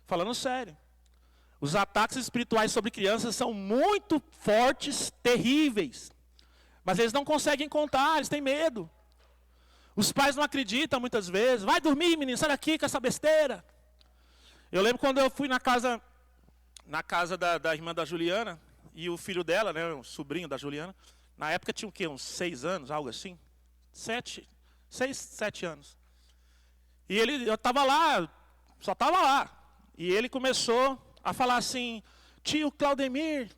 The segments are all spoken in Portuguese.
Falando sério. Os ataques espirituais sobre crianças são muito fortes, terríveis. Mas eles não conseguem contar, eles têm medo. Os pais não acreditam muitas vezes. Vai dormir, menino, sai daqui com essa besteira. Eu lembro quando eu fui na casa da irmã da Juliana, e o filho dela, né, o sobrinho da Juliana, na época tinha o quê? Uns 6 anos, algo assim? 6, 7 anos. E eu estava lá, só estava lá. E ele começou a falar assim, tio Claudemir,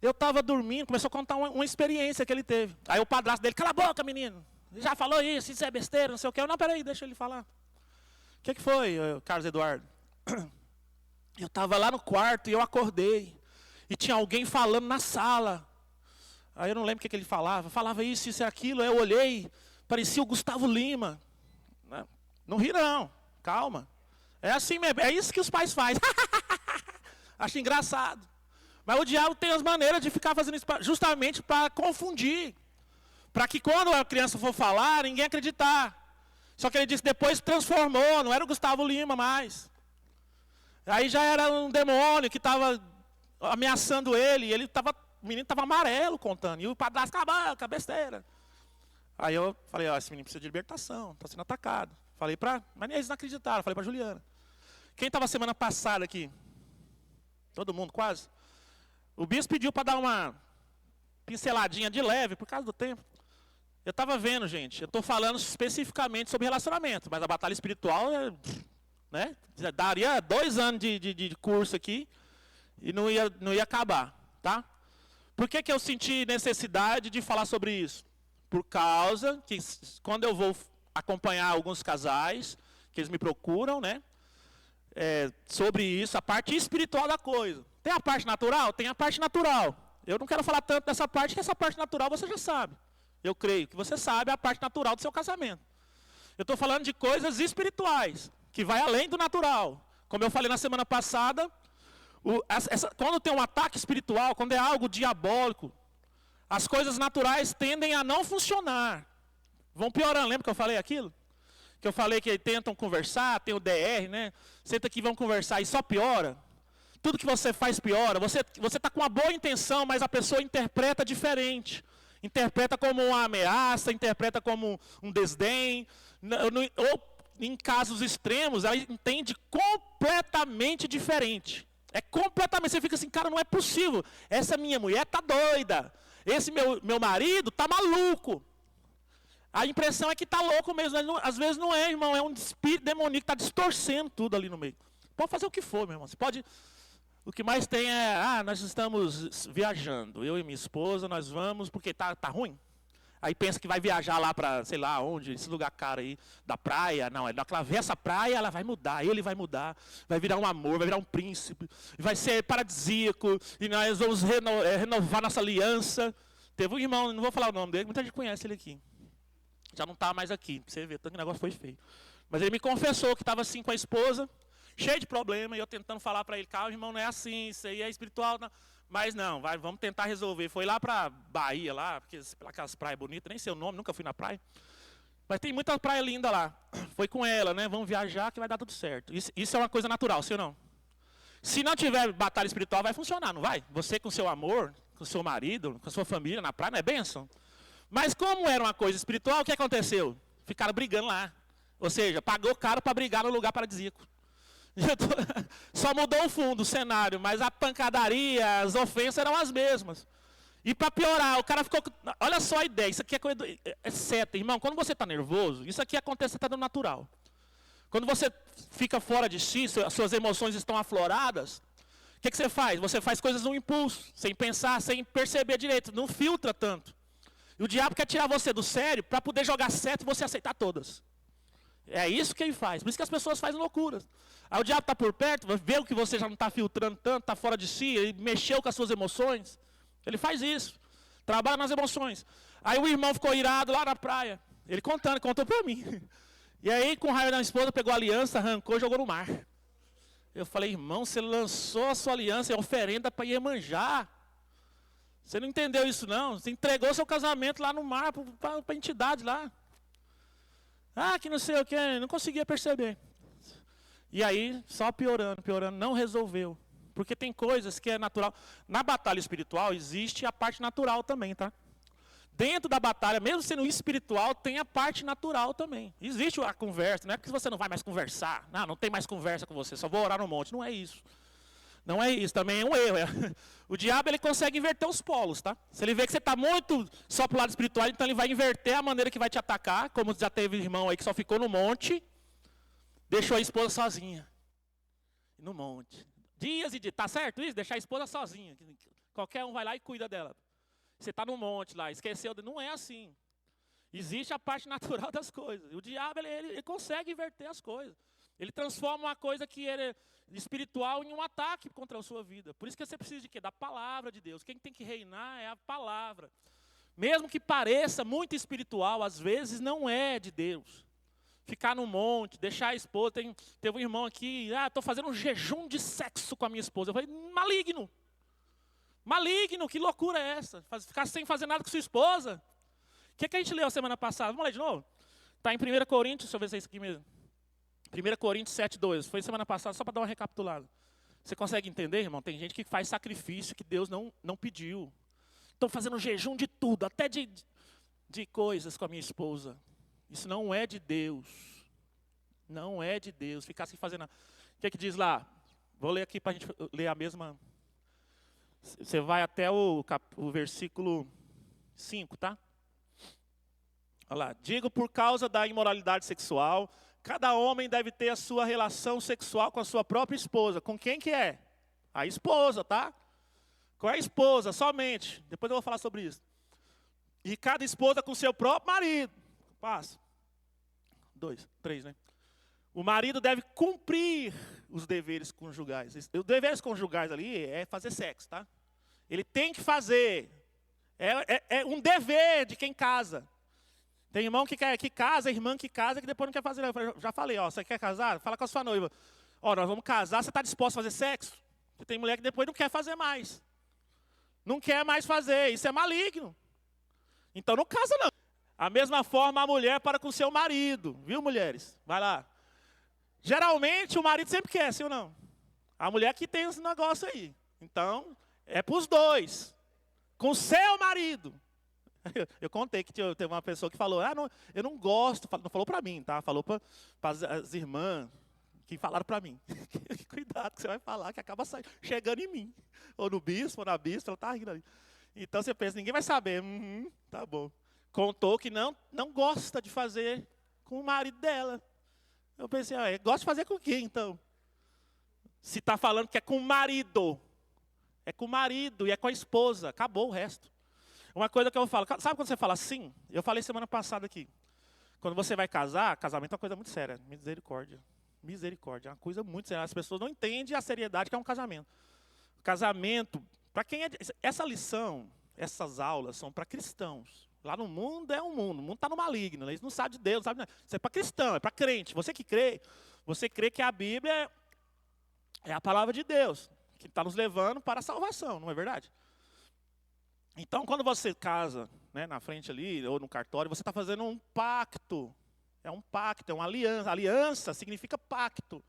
eu estava dormindo, começou a contar uma experiência que ele teve. Aí o padrasto dele, cala a boca, menino, já falou isso é besteira, não sei o quê. Não, peraí, deixa ele falar. O que foi, Carlos Eduardo? Eu estava lá no quarto e eu acordei. E tinha alguém falando na sala. Aí eu não lembro o que ele falava. Falava isso e aquilo. Aí eu olhei, parecia o Gustavo Lima. Não ri não, calma. É assim mesmo, é isso que os pais fazem. Acho engraçado. Mas o diabo tem as maneiras de ficar fazendo isso justamente para confundir. Para que quando a criança for falar, ninguém acreditar. Só que ele disse que depois transformou, não era o Gustavo Lima mais. Aí já era um demônio que estava ameaçando ele. E o menino estava amarelo contando. E o padrasto, cala a besteira. Aí eu falei, esse menino precisa de libertação, está sendo atacado. Mas eles não acreditaram, falei para a Juliana. Quem estava semana passada aqui? Todo mundo quase? O bispo pediu para dar uma pinceladinha de leve, por causa do tempo. Eu estava vendo, gente, eu estou falando especificamente sobre relacionamento, mas a batalha espiritual, né, daria 2 anos de curso aqui e não ia acabar, tá? Por que eu senti necessidade de falar sobre isso? Por causa que quando eu vou acompanhar alguns casais, que eles me procuram, né? Sobre isso, a parte espiritual da coisa. Tem a parte natural? Tem a parte natural. Eu não quero falar tanto dessa parte, que essa parte natural você já sabe. Eu creio que você sabe a parte natural do seu casamento. Eu estou falando de coisas espirituais, que vai além do natural. Como eu falei na semana passada, quando tem um ataque espiritual, quando é algo diabólico, as coisas naturais tendem a não funcionar. Vão piorando, lembra que eu falei aquilo? Que eu falei que tentam conversar, tem o DR, né? Senta aqui e vão conversar e só piora. Tudo que você faz piora. Você está com uma boa intenção, mas a pessoa interpreta diferente. Interpreta como uma ameaça, interpreta como um desdém. Ou, em casos extremos, ela entende completamente diferente. É completamente, você fica assim, cara, não é possível. Essa minha mulher está doida. Esse meu marido está maluco. A impressão é que está louco mesmo. Às vezes não é, irmão. É um espírito demoníaco que está distorcendo tudo ali no meio. Pode fazer o que for, meu irmão. Você pode... O que mais tem é... nós estamos viajando. Eu e minha esposa, nós vamos porque tá ruim. Aí pensa que vai viajar lá para, sei lá onde, esse lugar caro aí, da praia. Não, ela vê essa praia, ela vai mudar. Ele vai mudar. Vai virar um amor, vai virar um príncipe. Vai ser paradisíaco. E nós vamos renovar nossa aliança. Teve um irmão, não vou falar o nome dele, muita gente conhece ele aqui. Já não está mais aqui, pra você ver, tanto que o negócio foi feio. Mas ele me confessou que estava assim com a esposa, cheio de problema, e eu tentando falar para ele, calma, irmão, não é assim, isso aí é espiritual. Não. Mas não, vamos tentar resolver. Foi lá para Bahia, lá, porque aquelas praias bonitas, nem sei o nome, nunca fui na praia. Mas tem muita praia linda lá. Foi com ela, né? Vamos viajar que vai dar tudo certo. Isso é uma coisa natural, sim ou não? Se não tiver batalha espiritual, vai funcionar, não vai? Você com seu amor, com seu marido, com sua família na praia, não é bênção? Mas como era uma coisa espiritual, o que aconteceu? Ficaram brigando lá. Ou seja, pagou caro para brigar no lugar paradisíaco. Só mudou o fundo, o cenário, mas a pancadaria, as ofensas eram as mesmas. E para piorar, o cara ficou... Olha só a ideia, isso aqui é coisa... É seta, irmão. Quando você está nervoso, isso aqui acontece no natural. Quando você fica fora de si, suas emoções estão afloradas, o que você faz? Você faz coisas no impulso, sem pensar, sem perceber direito, não filtra tanto. E o diabo quer tirar você do sério para poder jogar certo e você aceitar todas. É isso que ele faz. Por isso que as pessoas fazem loucuras. Aí o diabo está por perto, vê o que você já não está filtrando tanto, está fora de si, ele mexeu com as suas emoções. Ele faz isso. Trabalha nas emoções. Aí o irmão ficou irado lá na praia. Ele contou para mim. E aí, com raiva da minha esposa, pegou a aliança, arrancou e jogou no mar. Eu falei, irmão, você lançou a sua aliança, é oferenda para Iemanjá. Você não entendeu isso não? Você entregou seu casamento lá no mar para a entidade lá. Que não sei o que, não conseguia perceber. E aí, só piorando, piorando, não resolveu. Porque tem coisas que é natural. Na batalha espiritual existe a parte natural também, tá? Dentro da batalha, mesmo sendo espiritual, tem a parte natural também. Existe a conversa, não é porque você não vai mais conversar. Não, não tem mais conversa com você, só vou orar no monte. Não é isso. Não é isso, também é um erro. O diabo ele consegue inverter os polos, tá? Se ele vê que você está muito só para o lado espiritual, então ele vai inverter a maneira que vai te atacar, como já teve irmão aí que só ficou no monte, deixou a esposa sozinha. No monte. Dias e dias. Tá certo isso? Deixar a esposa sozinha. Qualquer um vai lá e cuida dela. Você está no monte lá, esqueceu. Não é assim. Existe a parte natural das coisas. O diabo ele consegue inverter as coisas. Ele transforma uma coisa que é espiritual em um ataque contra a sua vida. Por isso que você precisa de quê? Da palavra de Deus. Quem tem que reinar é a palavra. Mesmo que pareça muito espiritual, às vezes não é de Deus. Ficar no monte, deixar a esposa. Teve um irmão aqui, estou fazendo um jejum de sexo com a minha esposa. Eu falei, maligno. Maligno, que loucura é essa? Ficar sem fazer nada com sua esposa. O que a gente leu semana passada? Vamos ler de novo? Está em 1 Coríntios, deixa eu ver se é isso aqui mesmo. 1 Coríntios 7:2. Foi semana passada, só para dar uma recapitulada. Você consegue entender, irmão? Tem gente que faz sacrifício que Deus não pediu. Estou fazendo um jejum de tudo, até de coisas com a minha esposa. Isso não é de Deus. Não é de Deus. Ficar sem fazer nada. O que é que diz lá? Vou ler aqui para a gente ler a mesma. Você vai até o versículo 5, tá? Olha lá. Digo por causa da imoralidade sexual, cada homem deve ter a sua relação sexual com a sua própria esposa. Com quem que é? A esposa, tá? Com a esposa, somente. Depois eu vou falar sobre isso. E cada esposa com seu próprio marido. Passa. 2, 3, né? O marido deve cumprir os deveres conjugais. Os deveres conjugais ali é fazer sexo, tá? Ele tem que fazer. É um dever de quem casa. Tem irmão que casa, irmã que casa, que depois não quer fazer. Eu já falei, você quer casar? Fala com a sua noiva. Nós vamos casar, você está disposto a fazer sexo? Porque tem mulher que depois não quer fazer mais. Não quer mais fazer, isso é maligno. Então não casa não. A mesma forma a mulher para com seu marido, viu, mulheres? Vai lá. Geralmente o marido sempre quer, sim ou não? A mulher que tem esse negócio aí. Então, é para os dois. Com seu marido. Eu contei que teve uma pessoa que falou, eu não gosto, não falou para mim, tá? Falou para as irmãs que falaram para mim. Cuidado que você vai falar, que acaba chegando em mim. Ou no bispo, ou na bispa, ela está rindo ali. Então você pensa, ninguém vai saber. Tá bom. Contou que não gosta de fazer com o marido dela. Eu pensei, gosta de fazer com quem então? Se está falando que é com o marido. É com o marido e é com a esposa. Acabou o resto. Uma coisa que eu falo, sabe quando você fala assim? Eu falei semana passada aqui. Quando você vai casar, casamento é uma coisa muito séria. Misericórdia. Misericórdia. É uma coisa muito séria. As pessoas não entendem a seriedade que é um casamento. Casamento, para quem é. Essa lição, essas aulas são para cristãos. Lá no mundo é um mundo. O mundo está no maligno. Eles não sabem de Deus, não sabem nada. Isso é para cristão, é para crente. Você que crê, você crê que a Bíblia é a palavra de Deus, que está nos levando para a salvação, não é verdade? Então, quando você casa, né, na frente ali, ou no cartório, você está fazendo um pacto. É um pacto, é uma aliança. Aliança significa pacto.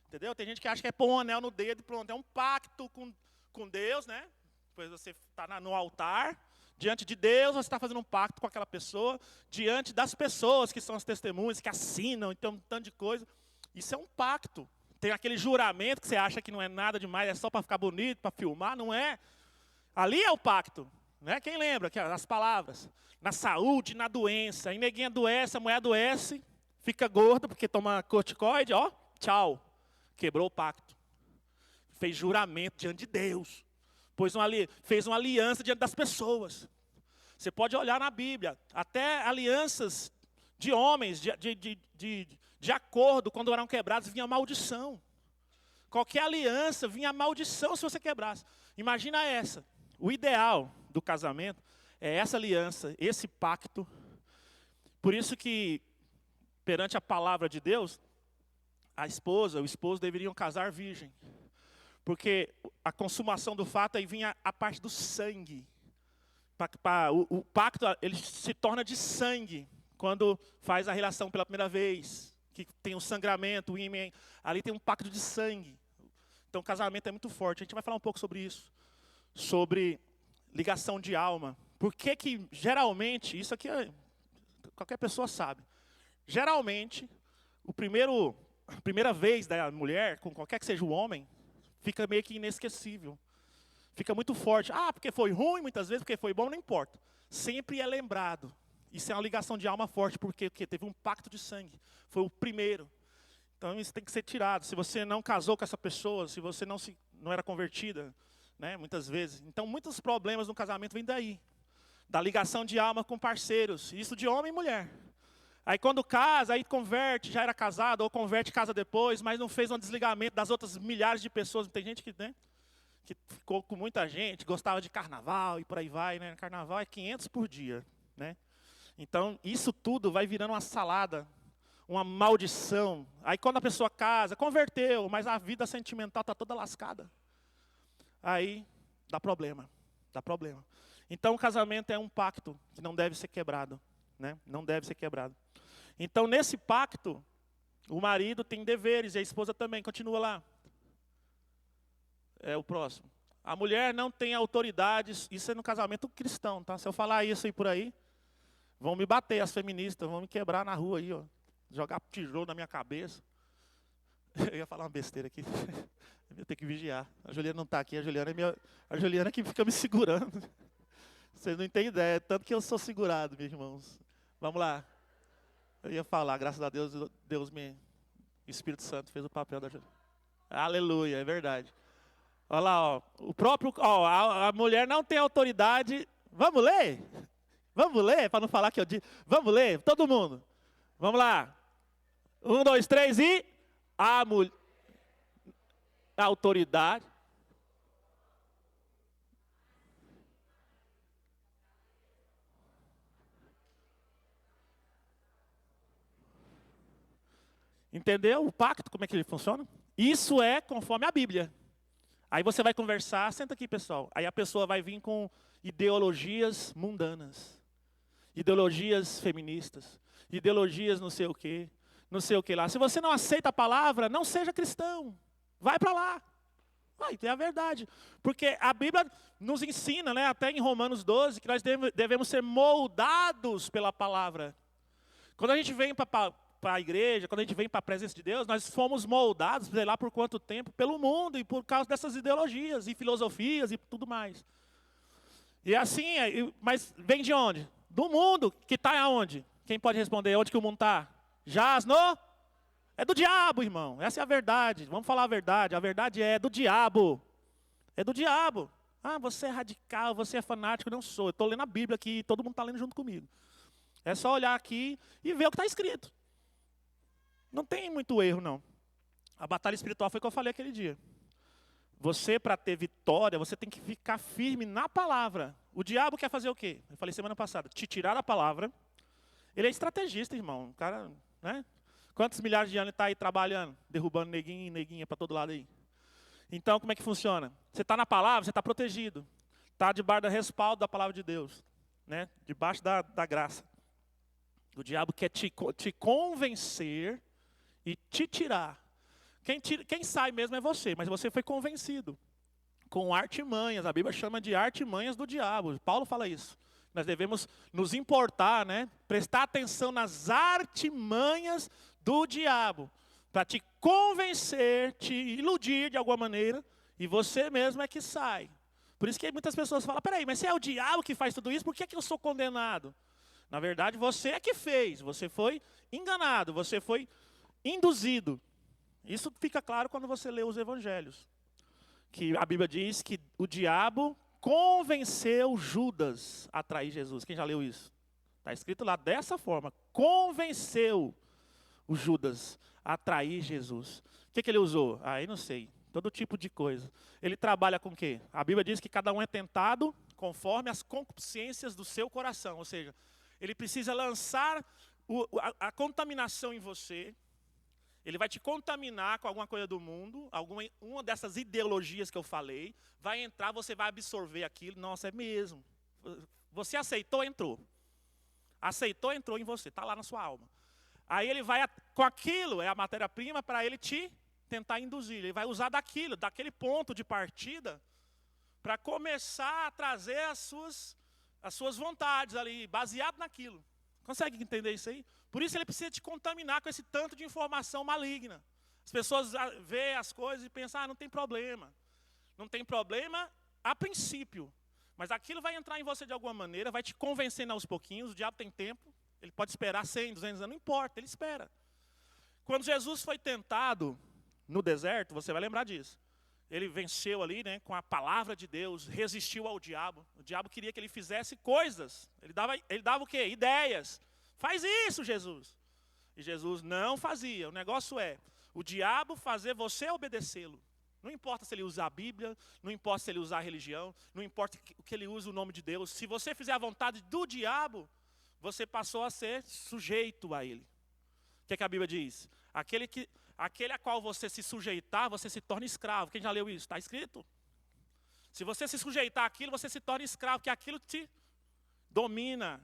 Entendeu? Tem gente que acha que é pôr um anel no dedo e pronto. É um pacto com Deus, né? Depois você está no altar. Diante de Deus, você está fazendo um pacto com aquela pessoa. Diante das pessoas que são as testemunhas, que assinam, então um tanto de coisa. Isso é um pacto. Tem aquele juramento que você acha que não é nada demais, é só para ficar bonito, para filmar. Não é. Ali é o pacto. Né? Quem lembra que as palavras? Na saúde, na doença. Aí neguinha adoece, a mulher adoece, fica gorda porque toma corticoide, tchau. Quebrou o pacto. Fez juramento diante de Deus. Fez uma aliança diante das pessoas. Você pode olhar na Bíblia, até alianças de homens, de acordo, quando eram quebrados, vinha maldição. Qualquer aliança vinha maldição se você quebrasse. Imagina essa. O ideal do casamento é essa aliança, esse pacto. Por isso que, perante a palavra de Deus, a esposa, o esposo deveriam casar virgem. Porque a consumação do fato aí vinha a parte do sangue. O pacto ele se torna de sangue quando faz a relação pela primeira vez. que tem um sangramento, o ímã, ali tem um pacto de sangue. Então o casamento é muito forte. A gente vai falar um pouco sobre isso. Sobre ligação de alma. Por que que geralmente, isso aqui qualquer pessoa sabe. Geralmente, a primeira vez da mulher, com qualquer que seja o homem, fica meio que inesquecível. Fica muito forte. Ah, porque foi ruim muitas vezes, porque foi bom, não importa. Sempre é lembrado. Isso é uma ligação de alma forte, porque teve um pacto de sangue. Foi o primeiro. Então isso tem que ser tirado. Se você não casou com essa pessoa, se você não era convertida, né, muitas vezes. Então muitos problemas no casamento vêm daí. Da ligação de alma com parceiros. Isso de homem e mulher. Aí quando casa, aí converte, já era casado, ou converte, casa depois, mas não fez um desligamento das outras milhares de pessoas. Tem gente que, né, que ficou com muita gente, gostava de carnaval e por aí vai, né? Carnaval é 500 por dia, né? Então, isso tudo vai virando uma salada, uma maldição. Aí quando a pessoa casa, converteu, mas a vida sentimental está toda lascada. Aí dá problema, dá problema. Então o casamento é um pacto que não deve ser quebrado, né? Não deve ser quebrado. Então nesse pacto, o marido tem deveres e a esposa também. Continua lá. É o próximo. A mulher não tem autoridades, isso é no casamento cristão, tá? Se eu falar isso aí por aí, vão me bater, as feministas, vão me quebrar na rua aí, ó. Jogar tijolo na minha cabeça. Eu ia falar uma besteira aqui. Eu ia ter que vigiar. A Juliana não está aqui, a Juliana que fica me segurando. Vocês não têm ideia, tanto que eu sou segurado, meus irmãos. Vamos lá. Eu ia falar, graças a Deus, o Espírito Santo fez o papel da Juliana. Aleluia, é verdade. Olha lá, ó, a mulher não tem autoridade. Vamos ler? Vamos ler, para não falar que eu disse. Vamos ler, todo mundo. Vamos lá. 1, 2, 3 e... A autoridade. Entendeu o pacto, como é que ele funciona? Isso é conforme a Bíblia. Aí você vai conversar, senta aqui pessoal. Aí a pessoa vai vir com ideologias mundanas. Ideologias feministas. Ideologias não sei o quê. Não sei o que lá. Se você não aceita a palavra, não seja cristão. Vai para lá. Vai, é a verdade. Porque a Bíblia nos ensina, né, até em Romanos 12, que nós devemos ser moldados pela palavra. Quando a gente vem para a igreja, quando a gente vem para a presença de Deus, nós fomos moldados, sei lá por quanto tempo, pelo mundo e por causa dessas ideologias e filosofias e tudo mais. E assim, mas vem de onde? Do mundo, que está aonde? Quem pode responder? Onde que o mundo está? Jaz no? É do diabo, irmão. Essa é a verdade. Vamos falar a verdade. A verdade é do diabo. É do diabo. Ah, você é radical, você é fanático. Não sou. Eu estou lendo a Bíblia aqui, todo mundo está lendo junto comigo. É só olhar aqui e ver o que está escrito. Não tem muito erro, não. A batalha espiritual foi o que eu falei aquele dia. Você, para ter vitória, você tem que ficar firme na palavra. O diabo quer fazer o quê? Eu falei semana passada. Te tirar da palavra. Ele é estrategista, irmão. O cara, né? Quantos milhares de anos ele está aí trabalhando, derrubando neguinho e neguinha para todo lado aí? Então, como é que funciona? Você está na palavra, você está protegido. Está debaixo do respaldo da palavra de Deus. Né? Debaixo da graça. O diabo quer te convencer e te tirar. Quem sai mesmo é você, mas você foi convencido. Com artimanhas, a Bíblia chama de artimanhas do diabo. Paulo fala isso. Nós devemos nos importar, né? Prestar atenção nas artimanhas do diabo, para te convencer, te iludir de alguma maneira, e você mesmo é que sai. Por isso que muitas pessoas falam, peraí, mas se é o diabo que faz tudo isso, por que eu sou condenado? Na verdade, você é que fez, você foi enganado, você foi induzido. Isso fica claro quando você lê os evangelhos. Que a Bíblia diz que o diabo convenceu Judas a trair Jesus. Quem já leu isso? Está escrito lá dessa forma. Convenceu o Judas a trair Jesus. O que ele usou? Aí não sei. Todo tipo de coisa. Ele trabalha com o quê? A Bíblia diz que cada um é tentado conforme as concupiscências do seu coração. Ou seja, ele precisa lançar a contaminação em você. Ele vai te contaminar com alguma coisa do mundo, uma dessas ideologias que eu falei, vai entrar, você vai absorver aquilo, nossa, é mesmo. Você aceitou, entrou. Aceitou, entrou em você, está lá na sua alma. Aí ele vai com aquilo, é a matéria-prima para ele te tentar induzir. Ele vai usar daquilo, daquele ponto de partida, para começar a trazer as suas vontades ali, baseado naquilo. Consegue entender isso aí? Por isso ele precisa te contaminar com esse tanto de informação maligna. As pessoas veem as coisas e pensam, não tem problema. Não tem problema a princípio. Mas aquilo vai entrar em você de alguma maneira, vai te convencendo aos pouquinhos. O diabo tem tempo, ele pode esperar 100, 200 anos, não importa, ele espera. Quando Jesus foi tentado no deserto, você vai lembrar disso. Ele venceu ali, né, com a palavra de Deus, resistiu ao diabo. O diabo queria que ele fizesse coisas. Ele dava o quê? Ideias. Faz isso, Jesus. E Jesus não fazia. O negócio é o diabo fazer você obedecê-lo. Não importa se ele usar a Bíblia, não importa se ele usar a religião, não importa o que ele usa o nome de Deus. Se você fizer a vontade do diabo, você passou a ser sujeito a ele. O que a Bíblia diz? Aquele a qual você se sujeitar, você se torna escravo. Quem já leu isso? Está escrito. Se você se sujeitar àquilo, você se torna escravo, porque aquilo te domina.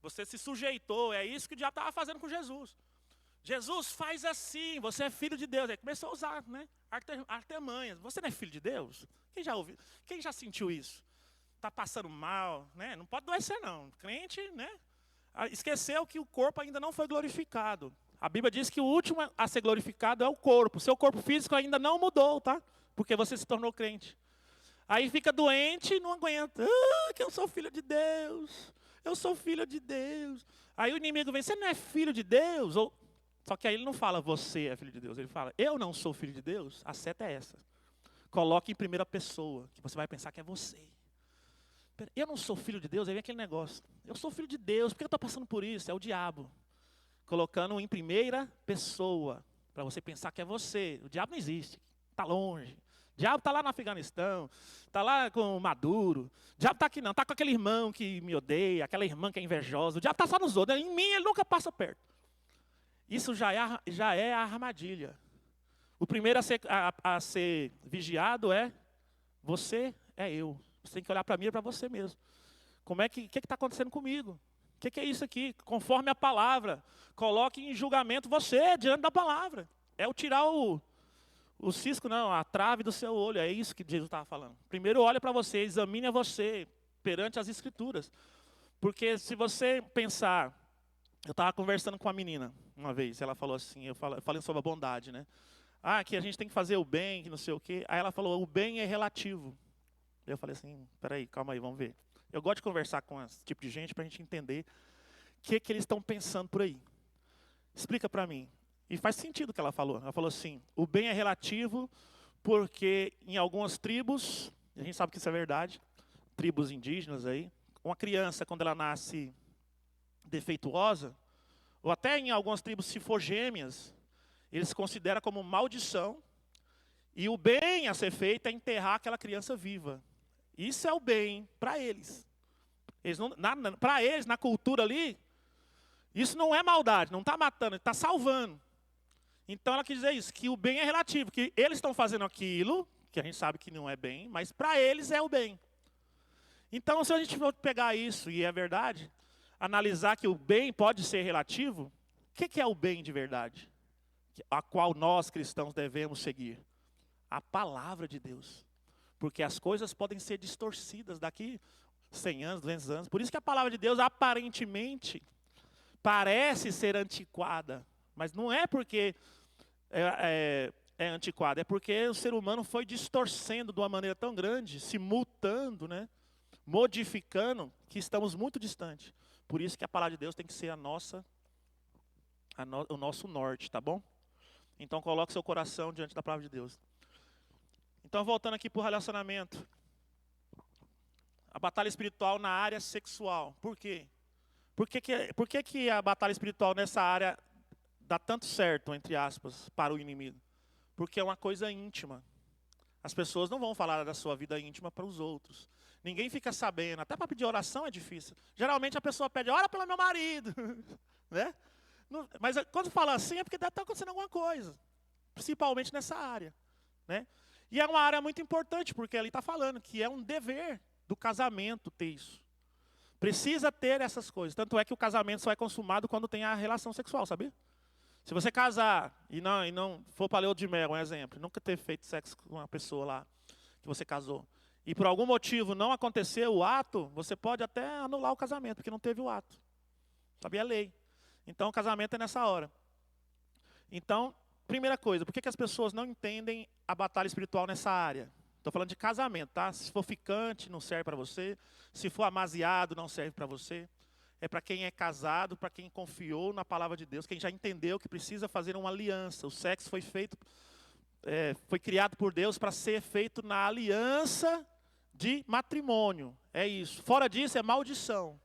Você se sujeitou. É isso que o diabo estava fazendo com Jesus. Jesus faz assim, você é filho de Deus. Aí começou a usar, né, artimanhas. Você não é filho de Deus? Quem já ouviu? Quem já sentiu isso? Está passando mal, né? Não pode adoecer não. Crente, né? Esqueceu que o corpo ainda não foi glorificado. A Bíblia diz que o último a ser glorificado é o corpo. O seu corpo físico ainda não mudou, tá? Porque você se tornou crente. Aí fica doente e não aguenta. Que eu sou filho de Deus. Eu sou filho de Deus. Aí o inimigo vem, você não é filho de Deus? Só que aí ele não fala, você é filho de Deus. Ele fala, eu não sou filho de Deus. A seta é essa. Coloque em primeira pessoa, que você vai pensar que é você. Eu não sou filho de Deus, aí vem aquele negócio. Eu sou filho de Deus, por que eu estou passando por isso? É o diabo. Colocando em primeira pessoa, para você pensar que é você. O diabo não existe, está longe. O diabo está lá no Afeganistão, está lá com o Maduro. O diabo está aqui não, está com aquele irmão que me odeia, aquela irmã que é invejosa. O diabo está só nos outros, em mim ele nunca passa perto. Isso já é a armadilha. O primeiro a ser vigiado é você, é eu. Você tem que olhar para mim e para você mesmo. Como é que está acontecendo comigo? O que é isso aqui? Conforme a palavra, coloque em julgamento você diante da palavra. É o tirar o cisco, não, a trave do seu olho. É isso que Jesus estava falando. Primeiro olha para você, examine a você perante as Escrituras. Porque se você pensar... Eu estava conversando com uma menina uma vez, ela falou assim, eu falei sobre a bondade, né? Que a gente tem que fazer o bem, que não sei o quê. Aí ela falou, o bem é relativo. Eu falei assim, peraí, calma aí, vamos ver. Eu gosto de conversar com esse tipo de gente para a gente entender o que eles estão pensando por aí. Explica para mim. E faz sentido o que ela falou. Ela falou assim, o bem é relativo porque em algumas tribos, a gente sabe que isso é verdade, tribos indígenas aí, uma criança quando ela nasce defeituosa, ou até em algumas tribos se for gêmeas, eles consideram como maldição, e o bem a ser feito é enterrar aquela criança viva. Isso é o bem para eles. Para eles, na cultura ali, isso não é maldade, não está matando, está salvando. Então ela quis dizer isso, que o bem é relativo, que eles estão fazendo aquilo, que a gente sabe que não é bem, mas para eles é o bem. Então se a gente for pegar isso, e é verdade, analisar que o bem pode ser relativo, o que é o bem de verdade? A qual nós cristãos devemos seguir? A palavra de Deus. Porque as coisas podem ser distorcidas daqui 100 anos, 200 anos. Por isso que a palavra de Deus aparentemente parece ser antiquada. Mas não é porque é antiquada, é porque o ser humano foi distorcendo de uma maneira tão grande, se mutando, né? Modificando, que estamos muito distantes. Por isso que a palavra de Deus tem que ser o nosso norte, tá bom? Então coloque seu coração diante da palavra de Deus. Então voltando aqui para o relacionamento. A batalha espiritual na área sexual. Por quê? Por que a batalha espiritual nessa área dá tanto certo, entre aspas, para o inimigo? Porque é uma coisa íntima. As pessoas não vão falar da sua vida íntima para os outros. Ninguém fica sabendo. Até para pedir oração é difícil. Geralmente a pessoa pede, ora pelo meu marido. Né? Mas quando fala assim é porque deve estar acontecendo alguma coisa. Principalmente nessa área. Né? E é uma área muito importante, porque ele está falando que é um dever do casamento ter isso. Precisa ter essas coisas. Tanto é que o casamento só é consumado quando tem a relação sexual, sabia? Se você casar e não for para lua de mel, um exemplo, nunca ter feito sexo com uma pessoa lá que você casou, e por algum motivo não aconteceu o ato, você pode até anular o casamento, porque não teve o ato. Sabia a lei. Então o casamento é nessa hora. Então, primeira coisa, por que as pessoas não entendem a batalha espiritual nessa área? Estou falando de casamento, tá? Se for ficante, não serve para você. Se for amaziado, não serve para você. É para quem é casado, para quem confiou na palavra de Deus, quem já entendeu que precisa fazer uma aliança. O sexo foi feito, foi criado por Deus para ser feito na aliança de matrimônio. É isso. Fora disso é maldição.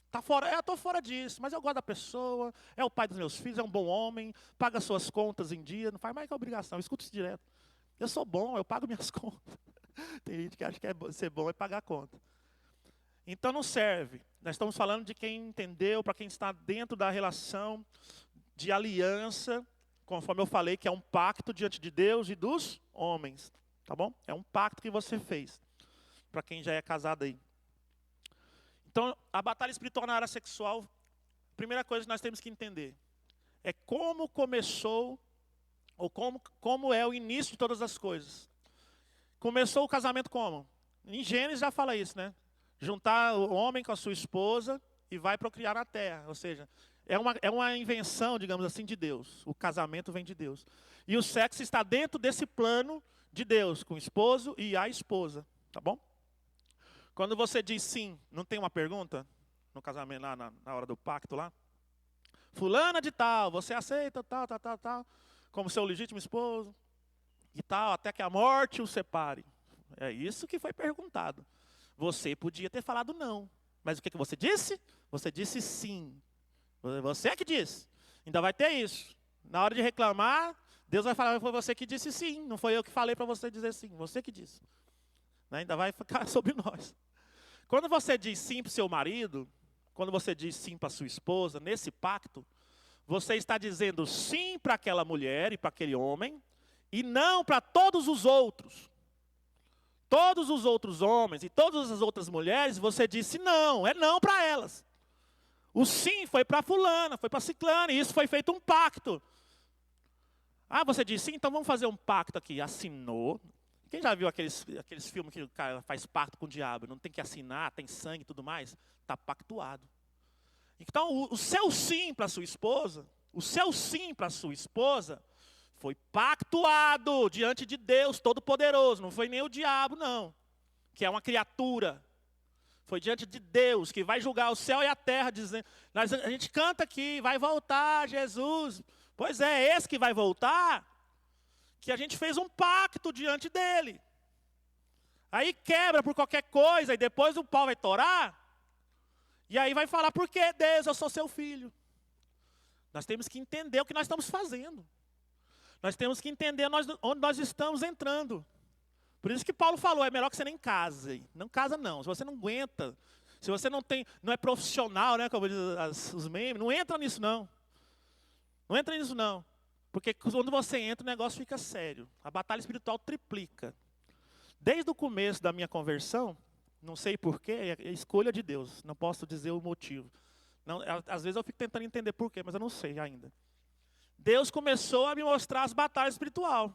Tá fora, eu estou fora disso, mas eu gosto da pessoa, é o pai dos meus filhos, é um bom homem, paga suas contas em dia, não faz mais que obrigação, escuta isso direto. Eu sou bom, eu pago minhas contas. Tem gente que acha que ser bom é pagar a conta. Então não serve. Nós estamos falando de quem entendeu, para quem está dentro da relação de aliança, conforme eu falei, que é um pacto diante de Deus e dos homens. Tá bom? É um pacto que você fez, para quem já é casado aí. Então, a batalha espiritual na área sexual, a primeira coisa que nós temos que entender é como começou, ou como é o início de todas as coisas. Começou o casamento como? Em Gênesis já fala isso, né? Juntar o homem com a sua esposa e vai procriar na terra. Ou seja, é uma invenção, digamos assim, de Deus. O casamento vem de Deus. E o sexo está dentro desse plano de Deus, com o esposo e a esposa. Tá bom? Quando você diz sim, não tem uma pergunta no casamento, lá na hora do pacto lá? Fulana de tal, você aceita tal, como seu legítimo esposo e tal, até que a morte o separe. É isso que foi perguntado. Você podia ter falado não. Mas o que você disse? Você disse sim. Você é que disse. Ainda vai ter isso. Na hora de reclamar, Deus vai falar, foi você que disse sim. Não foi eu que falei para você dizer sim. Você que disse. Ainda vai ficar sobre nós. Quando você diz sim para o seu marido, quando você diz sim para a sua esposa, nesse pacto, você está dizendo sim para aquela mulher e para aquele homem, e não para todos os outros. Todos os outros homens e todas as outras mulheres, você disse não, é não para elas. O sim foi para fulana, foi para ciclana, e isso foi feito um pacto. Ah, você disse sim, então vamos fazer um pacto aqui. Assinou. Quem já viu aqueles filmes que o cara faz pacto com o diabo? Não tem que assinar, tem sangue e tudo mais? Está pactuado. Então, o seu sim para sua esposa, foi pactuado diante de Deus Todo-Poderoso. Não foi nem o diabo, não. Que é uma criatura. Foi diante de Deus, que vai julgar o céu e a terra, dizendo... A gente canta aqui, vai voltar Jesus. Pois é, esse que vai voltar, que a gente fez um pacto diante dele. Aí quebra por qualquer coisa, e depois o pau vai torar. E aí vai falar, por que Deus, eu sou seu filho. Nós temos que entender o que nós estamos fazendo. Nós temos que entender onde nós estamos entrando. Por isso que Paulo falou, é melhor que você nem case. Não casa não, se você não aguenta, se você não é profissional, né, como dizem os memes, não entra nisso não. Não entra nisso não. Porque quando você entra, o negócio fica sério. A batalha espiritual triplica. Desde o começo da minha conversão, não sei porquê, é escolha de Deus. Não posso dizer o motivo. Não, às vezes eu fico tentando entender porquê, mas eu não sei ainda. Deus começou a me mostrar as batalhas espirituais.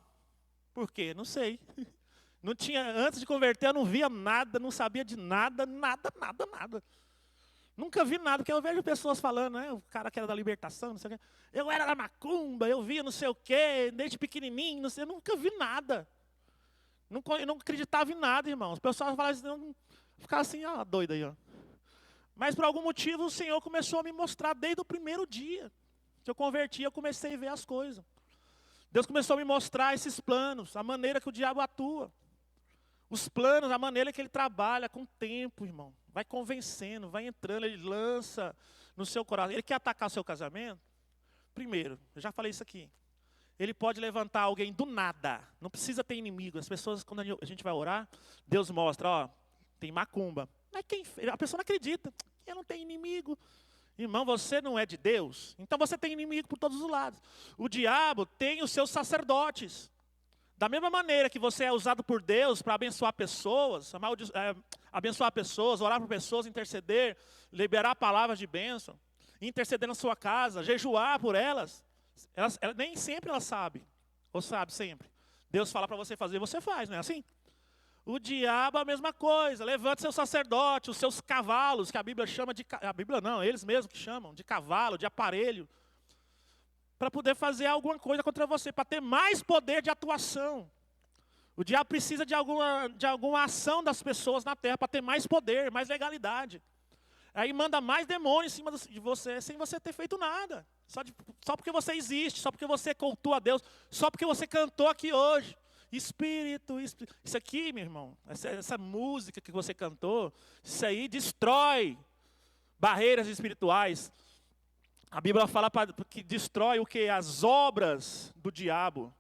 Por quê? Não sei. Não tinha, antes de converter, eu não via nada, não sabia de nada. Nunca vi nada, porque eu vejo pessoas falando, né? O cara que era da libertação, não sei o quê. Eu era da macumba, eu via não sei o quê, desde pequenininho, não sei, eu nunca vi nada. Eu não acreditava em nada, irmãos. O pessoal falava assim, ficava assim, ó, doido aí, ó. Mas por algum motivo o Senhor começou a me mostrar desde o primeiro dia. Que eu converti, eu comecei a ver as coisas. Deus começou a me mostrar esses planos, a maneira que o diabo atua. Os planos, a maneira que ele trabalha com o tempo, irmão. Vai convencendo, vai entrando, ele lança no seu coração. Ele quer atacar o seu casamento? Primeiro, eu já falei isso aqui. Ele pode levantar alguém do nada. Não precisa ter inimigo. As pessoas, quando a gente vai orar, Deus mostra, ó, tem macumba. Mas a pessoa não acredita. Eu não tenho inimigo. Irmão, você não é de Deus? Então você tem inimigo por todos os lados. O diabo tem os seus sacerdotes. Da mesma maneira que você é usado por Deus para abençoar pessoas, orar por pessoas, interceder, liberar palavras de bênção, interceder na sua casa, jejuar por elas. Nem sempre ela sabe, ou sabe sempre. Deus fala para você fazer, você faz, não é assim? O diabo é a mesma coisa. Levante seu sacerdote, os seus cavalos, que a Bíblia chama de... A Bíblia não, eles mesmos que chamam de cavalo, de aparelho. Para poder fazer alguma coisa contra você, para ter mais poder de atuação. O diabo precisa de alguma ação das pessoas na terra para ter mais poder, mais legalidade. Aí manda mais demônios em cima de você, sem você ter feito nada. Só porque você existe, só porque você cultua a Deus, só porque você cantou aqui hoje. Espírito. Isso aqui, meu irmão, essa música que você cantou, isso aí destrói barreiras espirituais. A Bíblia fala que destrói o quê? As obras do diabo.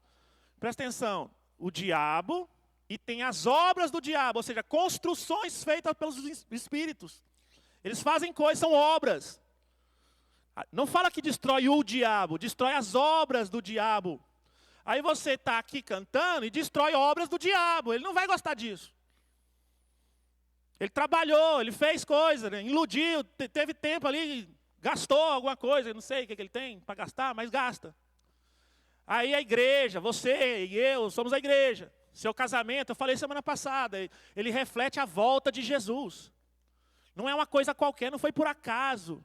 Presta atenção, o diabo e tem as obras do diabo, ou seja, construções feitas pelos espíritos. Eles fazem coisas, são obras. Não fala que destrói o diabo, destrói as obras do diabo. Aí você está aqui cantando e destrói obras do diabo. Ele não vai gostar disso. Ele trabalhou, ele fez coisa, né? Iludiu, teve tempo ali, gastou alguma coisa, não sei o que ele tem para gastar, mas gasta. Aí a igreja, você e eu, somos a igreja. Seu casamento, eu falei semana passada, ele reflete a volta de Jesus. Não é uma coisa qualquer, não foi por acaso.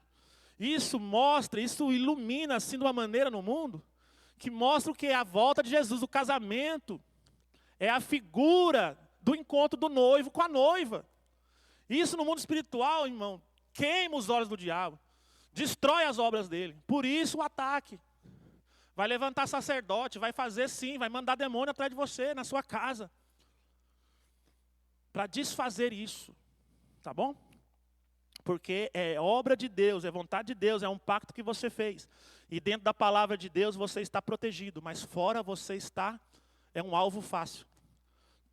Isso mostra, isso ilumina assim de uma maneira no mundo, que mostra o que é a volta de Jesus. O casamento é a figura do encontro do noivo com a noiva. Isso no mundo espiritual, irmão, queima os olhos do diabo, destrói as obras dele. Por isso o ataque. Vai levantar sacerdote, vai fazer sim, vai mandar demônio atrás de você, na sua casa. Para desfazer isso, tá bom? Porque é obra de Deus, é vontade de Deus, é um pacto que você fez. E dentro da palavra de Deus você está protegido, mas fora você está, é um alvo fácil.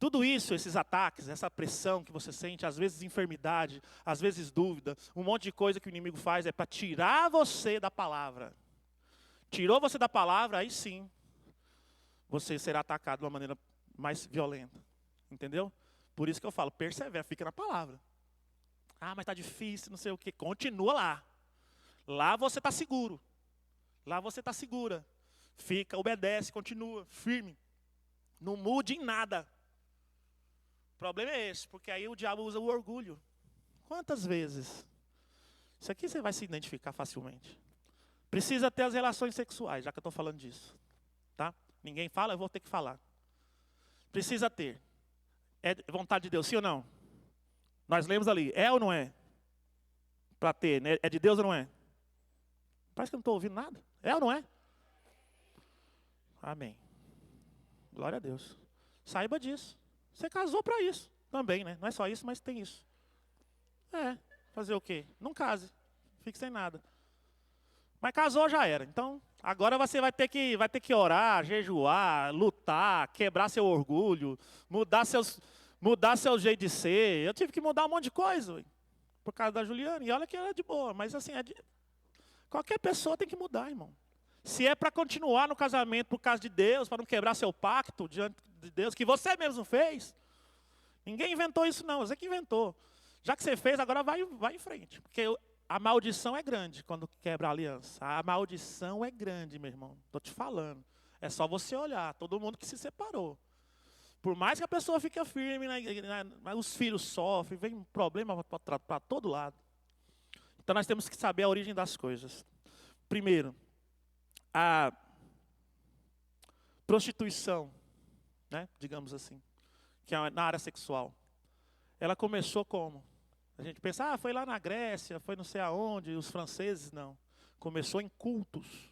Tudo isso, esses ataques, essa pressão que você sente, às vezes enfermidade, às vezes dúvida, um monte de coisa que o inimigo faz é para tirar você da palavra. Tirou você da palavra, aí sim, você será atacado de uma maneira mais violenta. Entendeu? Por isso que eu falo, persevera, fica na palavra. Ah, mas está difícil, não sei o quê. Continua lá. Lá você está seguro. Lá você está segura. Fica, obedece, continua, firme. Não mude em nada. O problema é esse, porque aí o diabo usa o orgulho. Quantas vezes? Isso aqui você vai se identificar facilmente. Precisa ter as relações sexuais, já que eu estou falando disso. Tá? Ninguém fala, eu vou ter que falar. Precisa ter. É vontade de Deus, sim ou não? Nós lemos ali, é ou não é? Para ter, né? É de Deus ou não é? Parece que eu não estou ouvindo nada. É ou não é? Amém. Glória a Deus. Saiba disso. Você casou para isso também, né? Não é só isso, mas tem isso. Fazer o quê? Não case. Fique sem nada. Mas casou já era. Então, agora você vai ter que orar, jejuar, lutar, quebrar seu orgulho, mudar seu jeito de ser. Eu tive que mudar um monte de coisa, por causa da Juliana. E olha que ela é de boa, mas assim, qualquer pessoa tem que mudar, irmão. Se é para continuar no casamento por causa de Deus, para não quebrar seu pacto diante de Deus, que você mesmo fez. Ninguém inventou isso não, você que inventou. Já que você fez, agora vai em frente. Porque a maldição é grande quando quebra a aliança. A maldição é grande, meu irmão. Estou te falando. É só você olhar, todo mundo que se separou. Por mais que a pessoa fique firme, os filhos sofrem, vem um problema para todo lado. Então nós temos que saber a origem das coisas. Primeiro, a prostituição, né, digamos assim, que é na área sexual. Ela começou como? A gente pensa, foi lá na Grécia, foi não sei aonde, os franceses, não. Começou em cultos.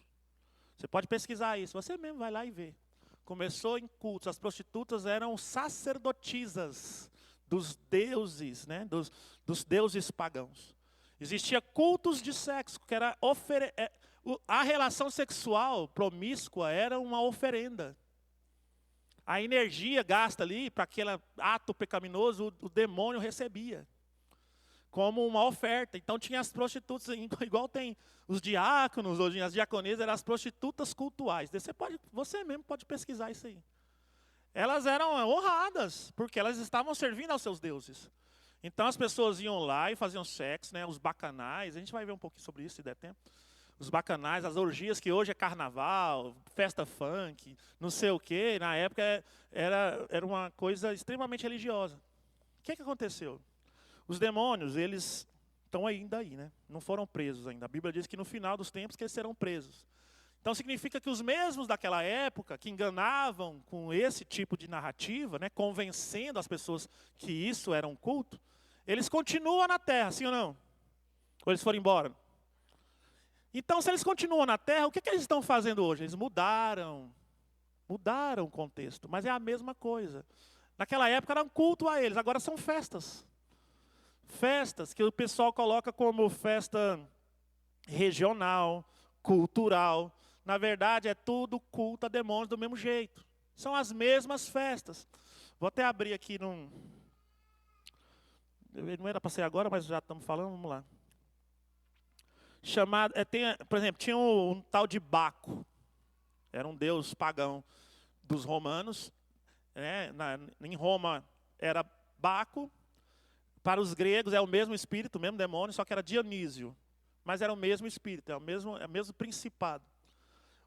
Você pode pesquisar isso, você mesmo vai lá e vê. Começou em cultos, as prostitutas eram sacerdotisas dos deuses, né, dos deuses pagãos. Existia cultos de sexo, que era a relação sexual promíscua era uma oferenda. A energia gasta ali para aquele ato pecaminoso, o demônio recebia como uma oferta. Então tinha as prostitutas, igual tem os diáconos, hoje as diaconisas eram as prostitutas cultuais. Você mesmo pode pesquisar isso aí. Elas eram honradas, porque elas estavam servindo aos seus deuses. Então as pessoas iam lá e faziam sexo, né, os bacanais, a gente vai ver um pouquinho sobre isso se der tempo. os bacanais, as orgias que hoje é carnaval, festa funk, não sei o quê, na época era uma coisa extremamente religiosa. O que aconteceu? Os demônios, eles estão ainda aí, né? Não foram presos ainda. A Bíblia diz que no final dos tempos que eles serão presos. Então significa que os mesmos daquela época, que enganavam com esse tipo de narrativa, né, convencendo as pessoas que isso era um culto, eles continuam na terra, sim ou não? Ou eles foram embora? Então, se eles continuam na terra, o que eles estão fazendo hoje? Eles mudaram o contexto, mas é a mesma coisa. Naquela época era um culto a eles, agora são festas. Festas que o pessoal coloca como festa regional, cultural. Na verdade, é tudo culto a demônios do mesmo jeito. São as mesmas festas. Vou até abrir aqui num... Não era para ser agora, mas já estamos falando, vamos lá. Por exemplo, tinha um tal de Baco. Era um deus pagão dos romanos. Né? Em Roma era Baco. Para os gregos é o mesmo espírito, o mesmo demônio, só que era Dionísio. Mas era o mesmo espírito, é o mesmo principado.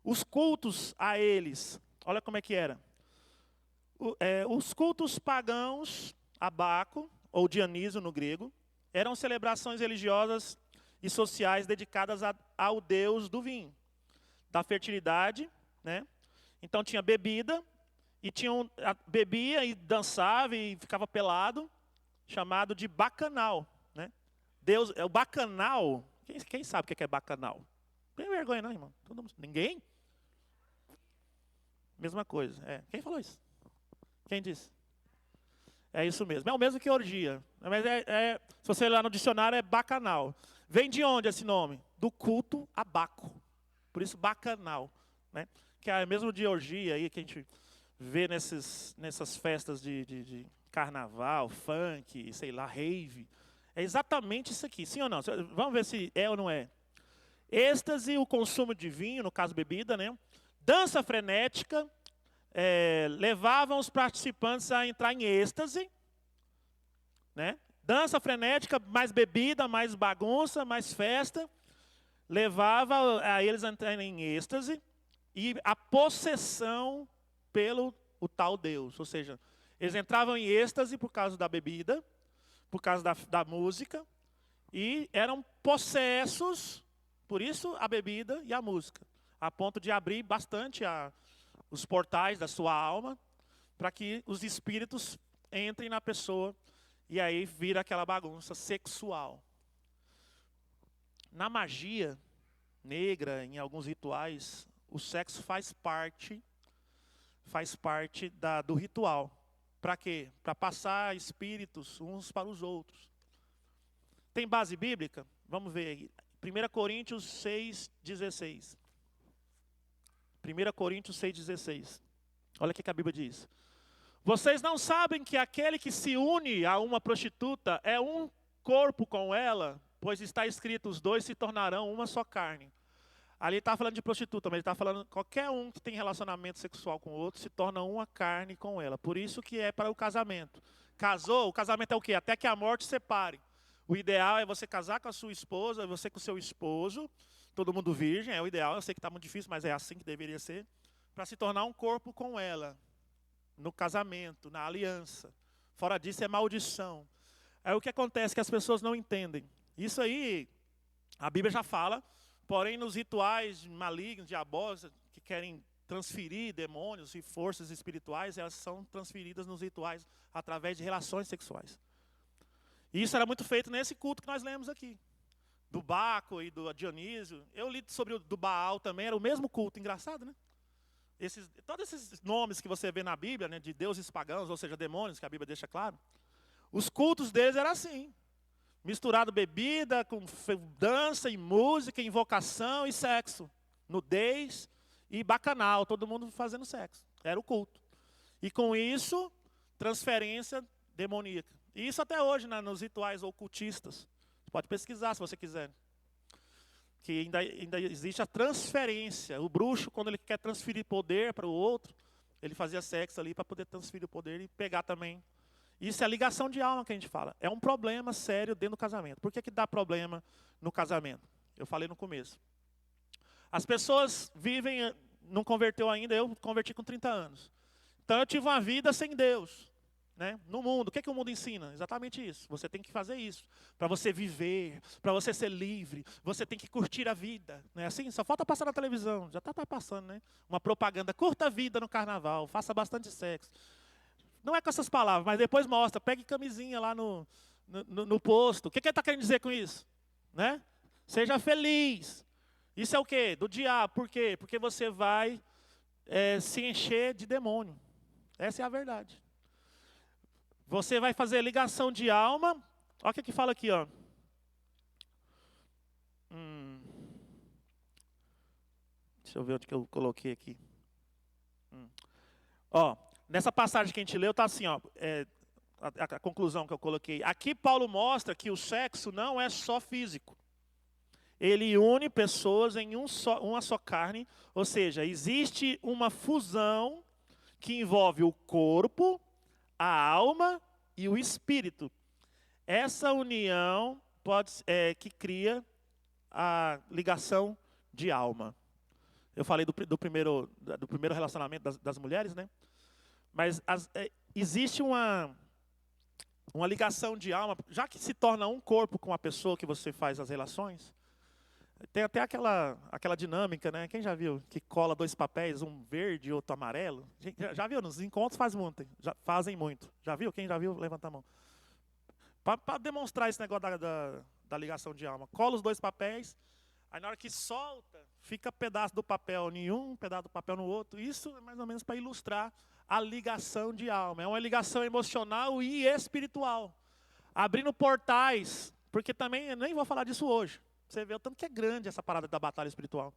Os cultos a eles, olha como é que era. Os cultos pagãos a Baco, ou Dionísio no grego, eram celebrações religiosas e sociais dedicadas ao deus do vinho, da fertilidade, né? Então tinha bebida, e bebia e dançava e ficava pelado, chamado de bacanal, né? O bacanal, quem sabe o que é bacanal? Não tem vergonha não, irmão. Ninguém? Mesma coisa. Quem falou isso? Quem disse? É isso mesmo. É o mesmo que orgia. Mas se você ir lá no dicionário, é bacanal. Vem de onde esse nome? Do culto a Baco. Por isso, bacanal. Né? Que é o mesmo de orgia aí que a gente vê nessas festas de carnaval, funk, sei lá, rave. É exatamente isso aqui. Sim ou não? Vamos ver se é ou não é. Êxtase, o consumo de vinho, no caso bebida, né? Dança frenética, levavam os participantes a entrar em êxtase, né? Dança frenética, mais bebida, mais bagunça, mais festa, levava a eles a entrarem em êxtase e a possessão pelo o tal Deus. Ou seja, eles entravam em êxtase por causa da bebida, por causa da música, e eram possessos, por isso a bebida e a música, a ponto de abrir bastante os portais da sua alma, para que os espíritos entrem na pessoa, e aí vira aquela bagunça sexual. Na magia negra, em alguns rituais, o sexo faz parte do ritual. Para quê? Para passar espíritos uns para os outros. Tem base bíblica? Vamos ver aí. 1 Coríntios 6,16. 1 Coríntios 6,16. Olha o que a Bíblia diz. Vocês não sabem que aquele que se une a uma prostituta é um corpo com ela? Pois está escrito, os dois se tornarão uma só carne. Ali está falando de prostituta, mas ele está falando qualquer um que tem relacionamento sexual com o outro se torna uma carne com ela. Por isso que é para o casamento. Casou, o casamento é o quê? Até que a morte separe. O ideal é você casar com a sua esposa, você com o seu esposo, todo mundo virgem, é o ideal. Eu sei que está muito difícil, mas é assim que deveria ser. Para se tornar um corpo com ela. No casamento, na aliança. Fora disso é maldição. Aí o que acontece é que as pessoas não entendem. Isso aí, a Bíblia já fala, porém nos rituais malignos, diabólicos, que querem transferir demônios e forças espirituais, elas são transferidas nos rituais através de relações sexuais. E isso era muito feito nesse culto que nós lemos aqui. Do Baco e do Dionísio. Eu li sobre o do Baal também, era o mesmo culto, engraçado, né? Todos esses nomes que você vê na Bíblia, né, de deuses pagãos, ou seja, demônios, que a Bíblia deixa claro, os cultos deles eram assim, misturado bebida, com dança e música, invocação e sexo, nudez e bacanal, todo mundo fazendo sexo, era o culto. E com isso, transferência demoníaca. E isso até hoje, né, nos rituais ocultistas, você pode pesquisar se você quiser. Que ainda existe a transferência. O bruxo, quando ele quer transferir poder para o outro, ele fazia sexo ali para poder transferir o poder e pegar também. Isso é a ligação de alma que a gente fala. É um problema sério dentro do casamento. Por que dá problema no casamento? Eu falei no começo. As pessoas vivem, não converteu ainda, eu converti com 30 anos. Então eu tive uma vida sem Deus, né? No mundo. O que o mundo ensina? Exatamente isso. Você tem que fazer isso. Para você viver, para você ser livre, você tem que curtir a vida. Não é assim? Só falta passar na televisão. Já está passando, né? Uma propaganda. Curta a vida no carnaval, faça bastante sexo. Não é com essas palavras, mas depois mostra. Pegue camisinha lá no posto. O que ele está querendo dizer com isso? Né? Seja feliz. Isso é o quê? Do diabo. Por quê? Porque você vai se encher de demônio. Essa é a verdade. Você vai fazer ligação de alma. Olha o que fala aqui, ó. Deixa eu ver onde que eu coloquei aqui. Ó, nessa passagem que a gente leu, está assim, ó. A conclusão que eu coloquei. Aqui Paulo mostra que o sexo não é só físico. Ele une pessoas em uma só carne, ou seja, existe uma fusão que envolve o corpo, a alma e o espírito. Essa união que cria a ligação de alma. Eu falei do primeiro relacionamento das mulheres, né? Mas existe uma ligação de alma, já que se torna um corpo com a pessoa que você faz as relações. Tem até aquela dinâmica, né? Quem já viu? Que cola dois papéis, um verde e outro amarelo. Já viu? Nos encontros fazem muito. Já viu? Quem já viu? Levanta a mão. Para demonstrar esse negócio da ligação de alma. Cola os dois papéis, aí na hora que solta, fica pedaço do papel em um, pedaço do papel no outro. Isso é mais ou menos para ilustrar a ligação de alma. É uma ligação emocional e espiritual. Abrindo portais, porque também, eu nem vou falar disso hoje. Você vê o tanto que é grande essa parada da batalha espiritual.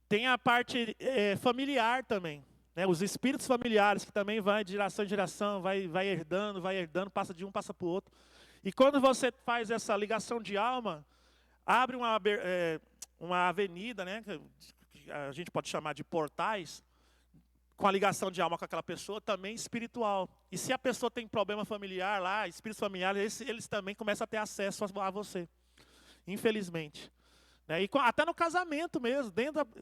Tem a parte familiar também. Né? Os espíritos familiares, que também vai de geração em geração, vai herdando, passa de um, passa para o outro. E quando você faz essa ligação de alma, abre uma avenida, né? Que a gente pode chamar de portais, com a ligação de alma com aquela pessoa, também espiritual. E se a pessoa tem problema familiar lá, espíritos familiares, eles também começam a ter acesso a você. Infelizmente. E até no casamento mesmo.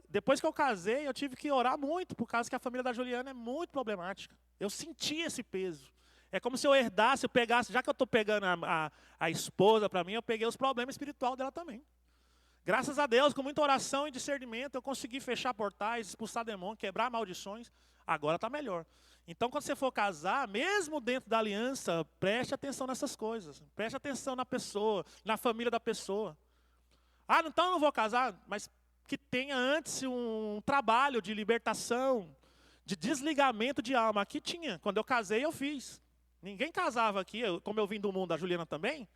Depois que eu casei, eu tive que orar muito, por causa que a família da Juliana é muito problemática. Eu senti esse peso. É como se eu herdasse, eu pegasse, já que eu estou pegando a esposa para mim, eu peguei os problemas espirituais dela também. Graças a Deus, com muita oração e discernimento, eu consegui fechar portais, expulsar demônios, quebrar maldições. Agora está melhor. Então, quando você for casar, mesmo dentro da aliança, preste atenção nessas coisas. Preste atenção na pessoa, na família da pessoa. Então eu não vou casar, mas que tenha antes um trabalho de libertação, de desligamento de alma. Aqui tinha. Quando eu casei, eu fiz. Ninguém casava aqui, como eu vim do mundo, a Juliana também.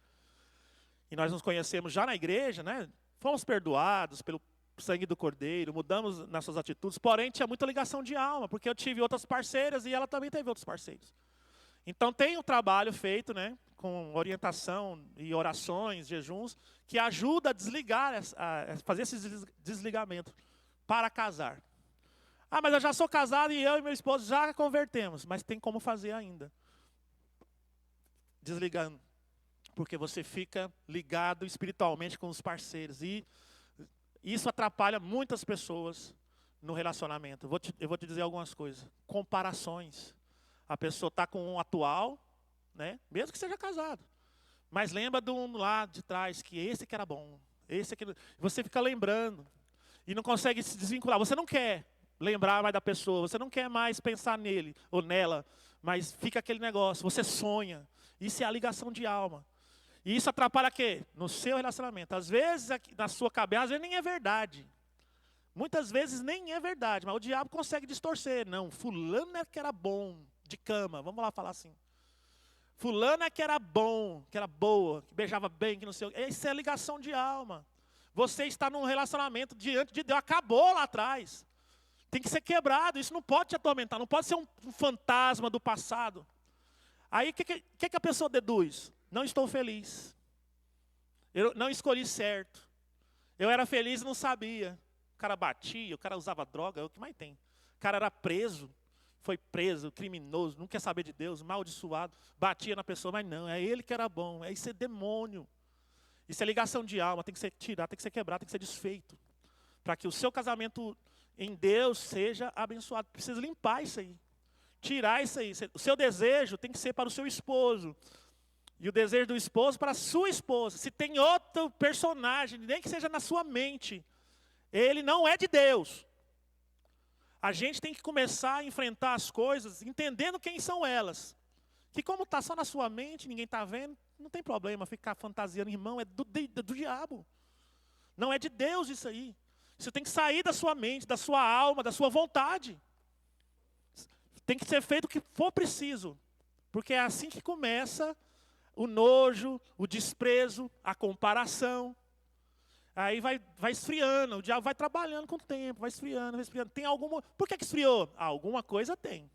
E nós nos conhecemos já na igreja, né? Fomos perdoados pelo sangue do Cordeiro, mudamos nossas atitudes, porém tinha muita ligação de alma, porque eu tive outras parceiras e ela também teve outros parceiros. Então tem um trabalho feito, né, com orientação e orações, jejuns, que ajuda a desligar, a fazer esse desligamento para casar. Mas eu já sou casado e eu e meu esposo já convertemos, mas tem como fazer ainda. Desligando. Porque você fica ligado espiritualmente com os parceiros. E isso atrapalha muitas pessoas no relacionamento. Eu vou te dizer algumas coisas. Comparações. A pessoa está com um atual, né? Mesmo que seja casado. Mas lembra de um lá de trás, que esse que era bom. Esse aqui. Você fica lembrando. E não consegue se desvincular. Você não quer lembrar mais da pessoa. Você não quer mais pensar nele ou nela. Mas fica aquele negócio. Você sonha. Isso é a ligação de alma. E isso atrapalha quê? No seu relacionamento. Às vezes, na sua cabeça, às vezes nem é verdade. Muitas vezes nem é verdade, mas o diabo consegue distorcer. Não, fulano é que era bom de cama, vamos lá falar assim. Fulano é que era bom, que era boa, que beijava bem, que não sei o quê. Isso é ligação de alma. Você está num relacionamento diante de Deus, acabou lá atrás. Tem que ser quebrado, isso não pode te atormentar, não pode ser um fantasma do passado. Aí o que a pessoa deduz? Não estou feliz. Eu não escolhi certo. Eu era feliz e não sabia. O cara batia, o cara usava droga, é o que mais tem. O cara era preso, foi preso, criminoso, não quer saber de Deus, amaldiçoado, batia na pessoa, mas não, é ele que era bom. Isso é demônio. Isso é ligação de alma, tem que ser tirado, tem que ser quebrado, tem que ser desfeito. para que o seu casamento em Deus seja abençoado. Precisa limpar isso aí. Tirar isso aí. O seu desejo tem que ser para o seu esposo. E o desejo do esposo para a sua esposa. Se tem outro personagem, nem que seja na sua mente, ele não é de Deus. A gente tem que começar a enfrentar as coisas entendendo quem são elas. Que como está só na sua mente, ninguém está vendo, não tem problema ficar fantasiando, irmão, é do diabo. Não é de Deus isso aí. Isso tem que sair da sua mente, da sua alma, da sua vontade. Tem que ser feito o que for preciso. Porque é assim que começa o nojo, o desprezo, a comparação. Aí vai esfriando, o diabo vai trabalhando com o tempo, vai esfriando, vai esfriando. Tem alguma... Por que esfriou? Alguma coisa tem.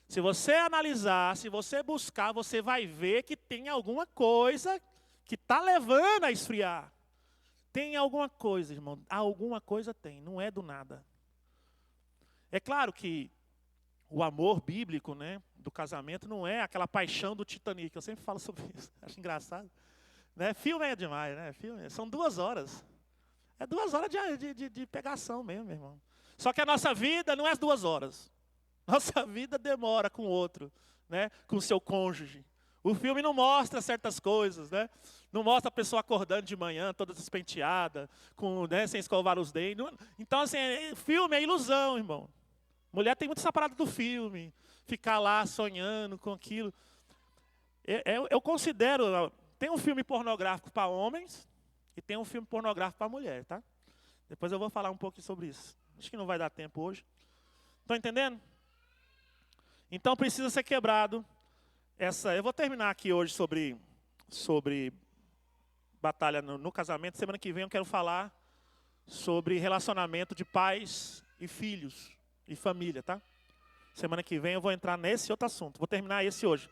Se você analisar, se você buscar, você vai ver que tem alguma coisa que está levando a esfriar. Tem alguma coisa, irmão. Alguma coisa tem, não é do nada. É claro que o amor bíblico, né, do casamento não é aquela paixão do Titanic. Eu sempre falo sobre isso, acho engraçado. Né? Filme é demais, né? São 2 horas. É 2 horas de pegação mesmo, meu irmão. Só que a nossa vida não é as 2 horas. Nossa vida demora com o outro, né? Com o seu cônjuge. O filme não mostra certas coisas, né? Não mostra a pessoa acordando de manhã, toda despenteada, né, sem escovar os dentes. Então, assim, filme é ilusão, irmão. Mulher tem muito essa parada do filme, ficar lá sonhando com aquilo. Eu considero, tem um filme pornográfico para homens e tem um filme pornográfico para mulher, tá? Depois eu vou falar um pouco sobre isso. Acho que não vai dar tempo hoje. Estão entendendo? Então precisa ser quebrado eu vou terminar aqui hoje sobre batalha no casamento. Semana que vem eu quero falar sobre relacionamento de pais e filhos e família, tá? Semana que vem eu vou entrar nesse outro assunto. Vou terminar esse hoje.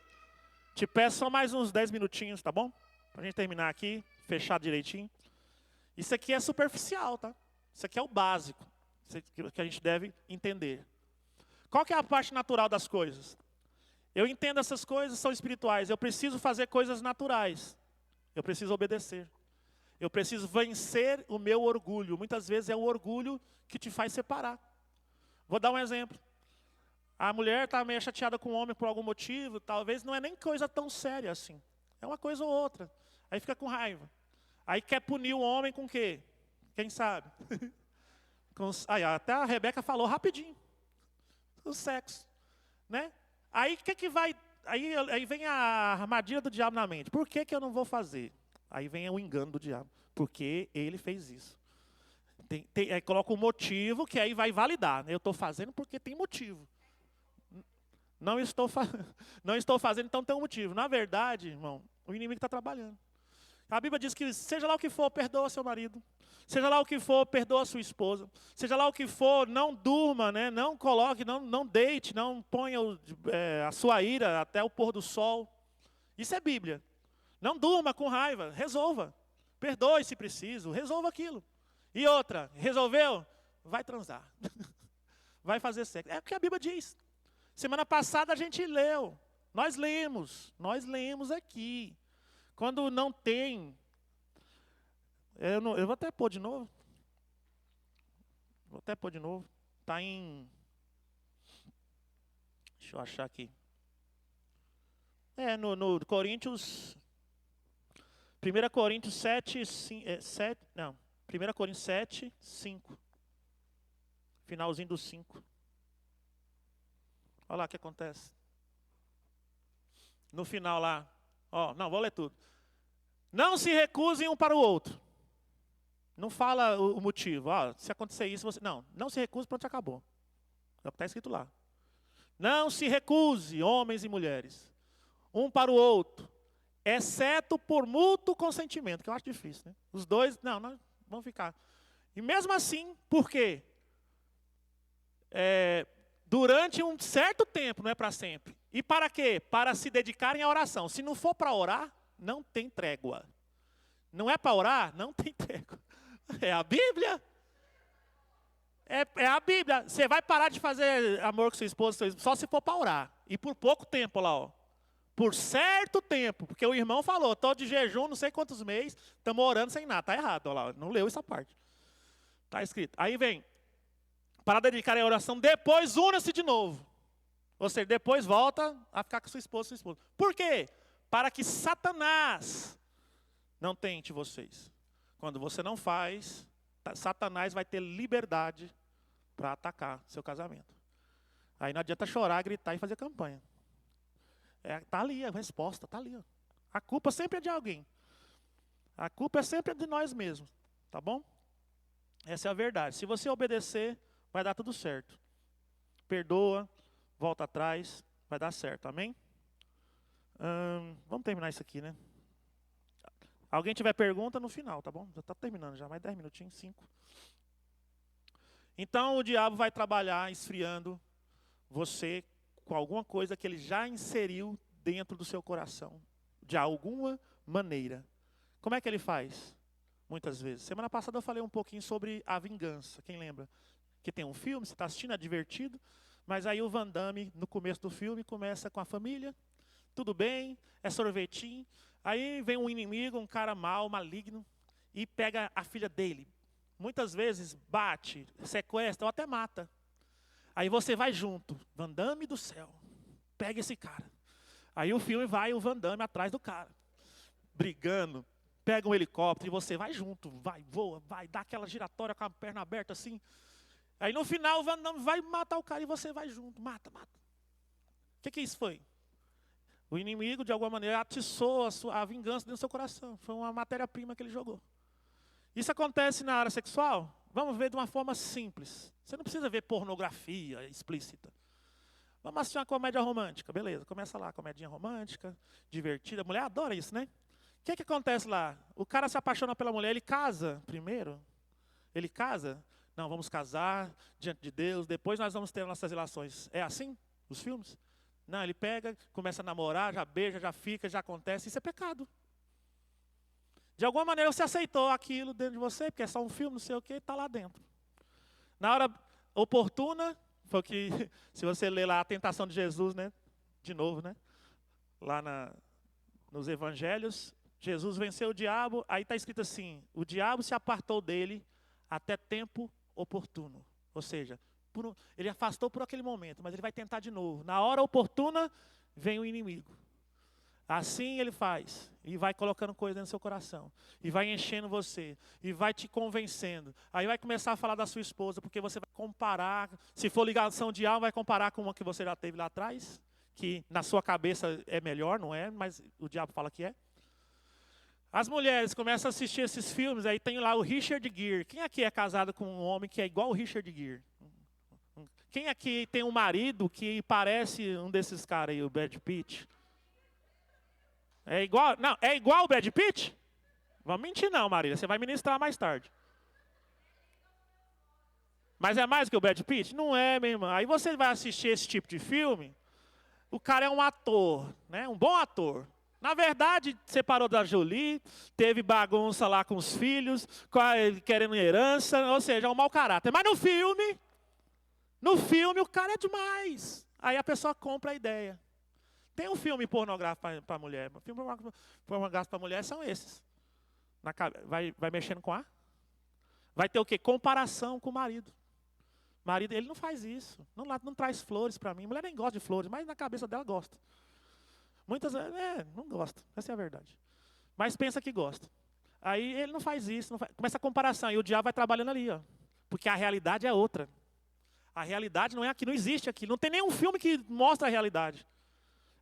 Te peço só mais uns 10 minutinhos, tá bom? Pra gente terminar aqui, fechar direitinho. Isso aqui é superficial, tá? Isso aqui é o básico. Isso aqui que a gente deve entender. Qual que é a parte natural das coisas? Eu entendo essas coisas, são espirituais. Eu preciso fazer coisas naturais. Eu preciso obedecer. Eu preciso vencer o meu orgulho. Muitas vezes é o orgulho que te faz separar. Vou dar um exemplo. A mulher está meio chateada com o homem por algum motivo. Talvez não é nem coisa tão séria assim. É uma coisa ou outra. Aí fica com raiva. Aí quer punir o homem com o quê? Quem sabe? Até a Rebeca falou rapidinho. O sexo. Né? Aí o que vai... Aí vem a armadilha do diabo na mente. Por que eu não vou fazer? Aí vem o engano do diabo. Porque ele fez isso. Aí coloca um motivo que aí vai validar. Eu estou fazendo porque tem motivo. Não estou fazendo, então tem um motivo. Na verdade, irmão, o inimigo está trabalhando. A Bíblia diz que seja lá o que for, perdoa seu marido. Seja lá o que for, perdoa sua esposa. Seja lá o que for, não durma, né? Não coloque, não deite, não ponha a sua ira até o pôr do sol. Isso é Bíblia. Não durma com raiva, resolva. Perdoe se preciso, resolva aquilo. E outra, resolveu? Vai transar. Vai fazer sexo. É o que a Bíblia diz. Semana passada a gente leu. Nós lemos aqui. Quando não tem... Eu vou até pôr de novo. Está em... Deixa eu achar aqui. No Coríntios... 1 Coríntios 7, 1 Coríntios 7, 5. Finalzinho do 5. Olha lá o que acontece. No final lá. Não, vou ler tudo. Não se recusem um para o outro. Não fala o motivo. Se acontecer isso, você... Não se recuse, pronto, acabou. É o que está escrito lá. Não se recuse, homens e mulheres, um para o outro, exceto por mútuo consentimento, que eu acho difícil, né? Os dois, nós vamos ficar. E mesmo assim, por quê? Durante um certo tempo, não é para sempre. E para quê? Para se dedicarem à oração. Se não for para orar, não tem trégua. Não é para orar? Não tem trégua. É a Bíblia. É a Bíblia. Você vai parar de fazer amor com sua esposa só se for para orar. E por pouco tempo lá, Por certo tempo. Porque o irmão falou, estou de jejum não sei quantos meses, estamos orando sem nada. Está errado, lá, não leu essa parte. Está escrito. Aí vem, para dedicar a oração, depois una-se de novo. Ou seja, depois volta a ficar com sua esposa. Por quê? Para que Satanás não tente vocês. Quando você não faz, Satanás vai ter liberdade para atacar seu casamento. Aí não adianta chorar, gritar e fazer campanha. Está ali, a resposta está ali. Ó. A culpa sempre é de alguém. A culpa é sempre de nós mesmos. Tá bom? Essa é a verdade. Se você obedecer, vai dar tudo certo. Perdoa, volta atrás, vai dar certo. Amém? Vamos terminar isso aqui, né? Alguém tiver pergunta no final, tá bom? Já está terminando, já mais 10 minutinhos, 5. Então o diabo vai trabalhar esfriando você com alguma coisa que ele já inseriu dentro do seu coração. De alguma maneira. Como é que ele faz? Muitas vezes. Semana passada eu falei um pouquinho sobre a vingança. Quem lembra? Que tem um filme, você está assistindo, é divertido. Mas aí o Van Damme, no começo do filme, começa com a família. Tudo bem, é sorvetinho. Aí vem um inimigo, um cara mau, maligno, e pega a filha dele. Muitas vezes bate, sequestra ou até mata. Aí você vai junto. Van Damme do céu, pega esse cara. Aí o filme vai o Van Damme atrás do cara. Brigando. Pega um helicóptero e você vai junto. Vai, voa, vai, dá aquela giratória com a perna aberta assim. Aí no final o Van Damme vai matar o cara e você vai junto. Mata. O que isso foi? O inimigo, de alguma maneira, atiçou a vingança dentro do seu coração. Foi uma matéria-prima que ele jogou. Isso acontece na área sexual? Vamos ver de uma forma simples. Você não precisa ver pornografia explícita. Vamos assistir uma comédia romântica. Beleza, começa lá, comedinha romântica, divertida. A mulher adora isso, né? O que acontece lá? O cara se apaixona pela mulher, ele casa primeiro. Ele casa. Não, vamos casar diante de Deus, depois nós vamos ter nossas relações. É assim? Os filmes? Não, ele pega, começa a namorar, já beija, já fica, já acontece. Isso é pecado. De alguma maneira você aceitou aquilo dentro de você, porque é só um filme, não sei o quê, está lá dentro. Na hora oportuna, foi que, se você ler lá a tentação de Jesus, né? De novo, né? Lá nos evangelhos, Jesus venceu o diabo, aí está escrito assim, o diabo se apartou dele até tempo oportuno. Ou seja, ele afastou por aquele momento, mas ele vai tentar de novo. Na hora oportuna, vem o inimigo. Assim ele faz, e vai colocando coisa dentro do seu coração, e vai enchendo você, e vai te convencendo. Aí vai começar a falar da sua esposa, porque você vai comparar, se for ligação de alma, vai comparar com uma que você já teve lá atrás, que na sua cabeça é melhor, não é, mas o diabo fala que é. As mulheres começam a assistir esses filmes, aí tem lá o Richard Gere. Quem aqui é casado com um homem que é igual o Richard Gere? Quem aqui tem um marido que parece um desses caras aí, o Brad Pitt? É igual? Não, é igual o Brad Pitt? Vamos mentir não, Marília, você vai ministrar mais tarde. Mas é mais que o Brad Pitt? Não é, minha irmã. Aí você vai assistir esse tipo de filme, o cara é um ator, né? Um bom ator. Na verdade, separou da Jolie, teve bagunça lá com os filhos, querendo herança, ou seja, é um mau caráter. Mas no filme o cara é demais. Aí a pessoa compra a ideia. Tem um filme pornográfico para mulher. O filme pornográfico para mulher são esses. Vai mexendo com a? Vai ter o quê? Comparação com o marido. O marido, ele não faz isso. Não traz flores para mim. A mulher nem gosta de flores, mas na cabeça dela gosta. Muitas vezes, não gosta. Essa é a verdade. Mas pensa que gosta. Aí ele não faz isso. Começa a comparação. E o diabo vai trabalhando ali. Ó, porque a realidade é outra. A realidade não é aqui. Não existe aqui. Não tem nenhum filme que mostra a realidade.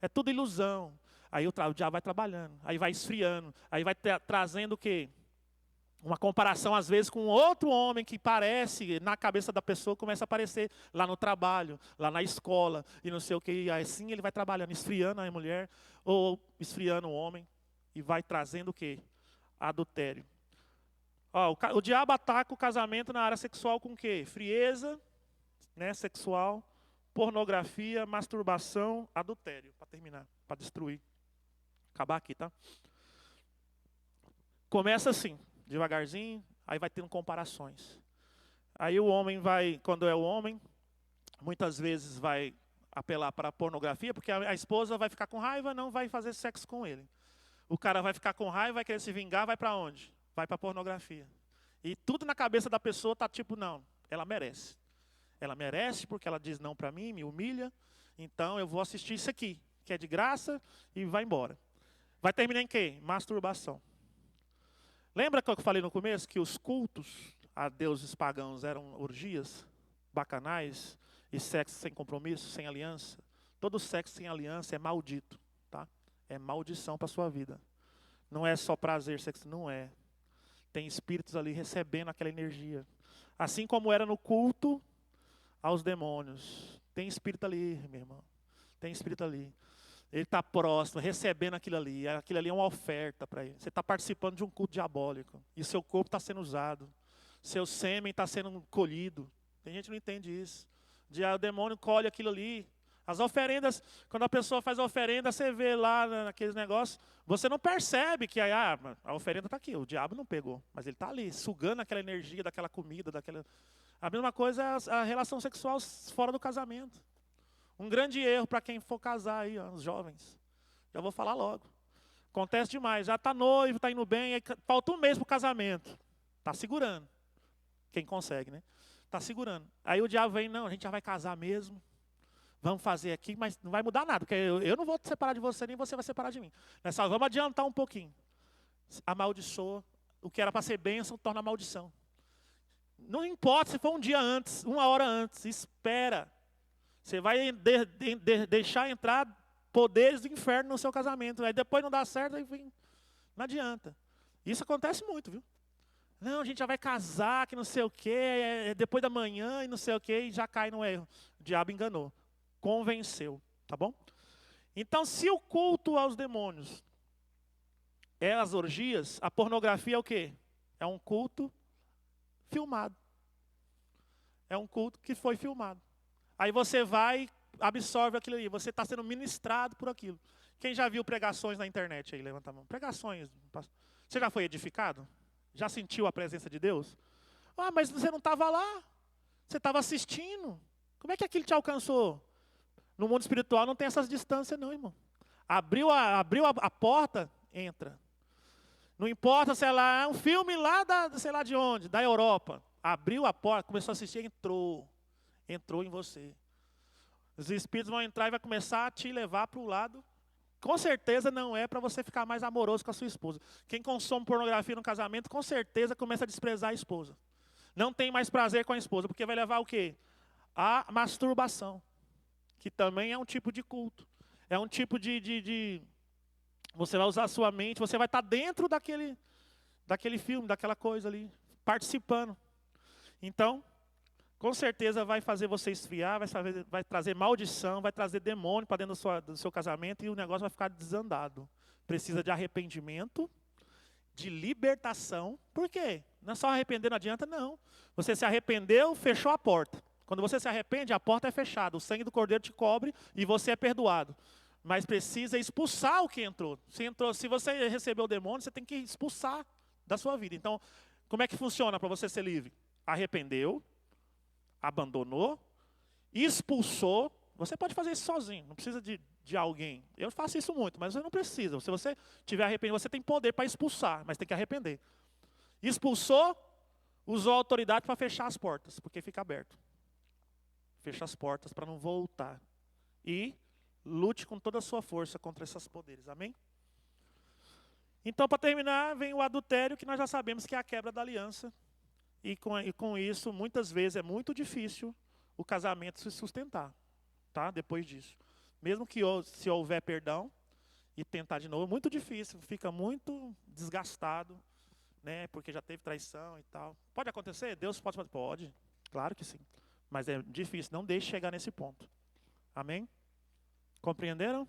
É tudo ilusão. Aí o diabo vai trabalhando. Aí vai esfriando. Aí vai trazendo o quê? Uma comparação, às vezes, com outro homem que parece, na cabeça da pessoa, começa a aparecer lá no trabalho, lá na escola, e não sei o quê. E assim ele vai trabalhando, esfriando a mulher, ou esfriando o homem, e vai trazendo o quê? Adultério. Ó, o diabo ataca o casamento na área sexual com o quê? Frieza, né, sexual, pornografia, masturbação, adultério. Para terminar, para destruir. Acabar aqui, tá? Começa assim. Devagarzinho, aí vai tendo comparações. Aí o homem vai, quando é o homem, muitas vezes vai apelar para a pornografia, porque a esposa vai ficar com raiva, não vai fazer sexo com ele. O cara vai ficar com raiva, vai querer se vingar, vai para onde? Vai para a pornografia. E tudo na cabeça da pessoa está tipo, não, ela merece. Ela merece porque ela diz não para mim, me humilha. Então eu vou assistir isso aqui, que é de graça, e vai embora. Vai terminar em quê? Masturbação. Lembra que eu falei no começo que os cultos a deuses pagãos eram orgias, bacanais e sexo sem compromisso, sem aliança? Todo sexo sem aliança é maldito, tá? É maldição para a sua vida. Não é só prazer, sexo, não é. Tem espíritos ali recebendo aquela energia. Assim como era no culto aos demônios. Tem espírito ali, meu irmão. Tem espírito ali. Ele está próximo, recebendo aquilo ali. Aquilo ali é uma oferta para ele. Você está participando de um culto diabólico. E seu corpo está sendo usado. Seu sêmen está sendo colhido. Tem gente que não entende isso. O demônio colhe aquilo ali. As oferendas, quando a pessoa faz a oferenda, você vê lá naqueles negócios, você não percebe que a oferenda está aqui. O diabo não pegou, mas ele está ali, sugando aquela energia daquela comida, daquela... A mesma coisa é a relação sexual fora do casamento. Um grande erro para quem for casar aí, ó, os jovens. Já vou falar logo. Acontece demais. Já está noivo, está indo bem, aí falta um mês para o casamento. Está segurando. Quem consegue, né? Está segurando. Aí o diabo vem, não, a gente já vai casar mesmo. Vamos fazer aqui, mas não vai mudar nada. Porque eu não vou te separar de você, nem você vai separar de mim. Nós só vamos adiantar um pouquinho. Amaldiçoa. O que era para ser bênção, torna maldição. Não importa se for um dia antes, uma hora antes. Espera. Você vai deixar entrar poderes do inferno no seu casamento. Aí depois não dá certo, aí não adianta. Isso acontece muito, viu? Não, a gente já vai casar, que não sei o quê, é depois da manhã e não sei o quê, e já cai no erro. O diabo enganou. Convenceu, tá bom? Então, se o culto aos demônios é as orgias, a pornografia é o quê? É um culto filmado. É um culto que foi filmado. Aí você vai, absorve aquilo ali. Você está sendo ministrado por aquilo. Quem já viu pregações na internet aí? Levanta a mão. Pregações. Você já foi edificado? Já sentiu a presença de Deus? Ah, mas você não estava lá. Você estava assistindo. Como é que aquilo te alcançou? No mundo espiritual não tem essas distâncias não, irmão. Abriu a porta, entra. Não importa, sei lá, é um filme lá sei lá de onde, da Europa. Abriu a porta, começou a assistir, entrou em você. Os espíritos vão entrar e vai começar a te levar para o lado. Com certeza não é para você ficar mais amoroso com a sua esposa. Quem consome pornografia no casamento, com certeza começa a desprezar a esposa. Não tem mais prazer com a esposa, porque vai levar o quê? A masturbação, que também é um tipo de culto. É um tipo de você vai usar a sua mente, você vai estar dentro daquele filme, daquela coisa ali, participando. Então, com certeza vai fazer você esfriar, vai trazer maldição, vai trazer demônio para dentro do seu casamento e o negócio vai ficar desandado. Precisa de arrependimento, de libertação. Por quê? Não é só arrepender, não adianta, não. Você se arrependeu, fechou a porta. Quando você se arrepende, a porta é fechada. O sangue do cordeiro te cobre e você é perdoado. Mas precisa expulsar o que entrou. Se você recebeu o demônio, você tem que expulsar da sua vida. Então, como é que funciona para você ser livre? Arrependeu, abandonou, expulsou. Você pode fazer isso sozinho, não precisa de alguém. Eu faço isso muito, mas você não precisa. Se você tiver arrependido, você tem poder para expulsar, mas tem que arrepender. Expulsou, usou a autoridade para fechar as portas, porque fica aberto. Fecha as portas para não voltar. E lute com toda a sua força contra esses poderes. Amém? Então, para terminar, vem o adultério, que nós já sabemos que é a quebra da aliança. E com isso, muitas vezes, é muito difícil o casamento se sustentar. Tá? Depois disso. Mesmo que se houver perdão e tentar de novo, é muito difícil. Fica muito desgastado, né? Porque já teve traição e tal. Pode acontecer? Deus pode? Pode. Claro que sim. Mas é difícil. Não deixe chegar nesse ponto. Amém? Compreenderam?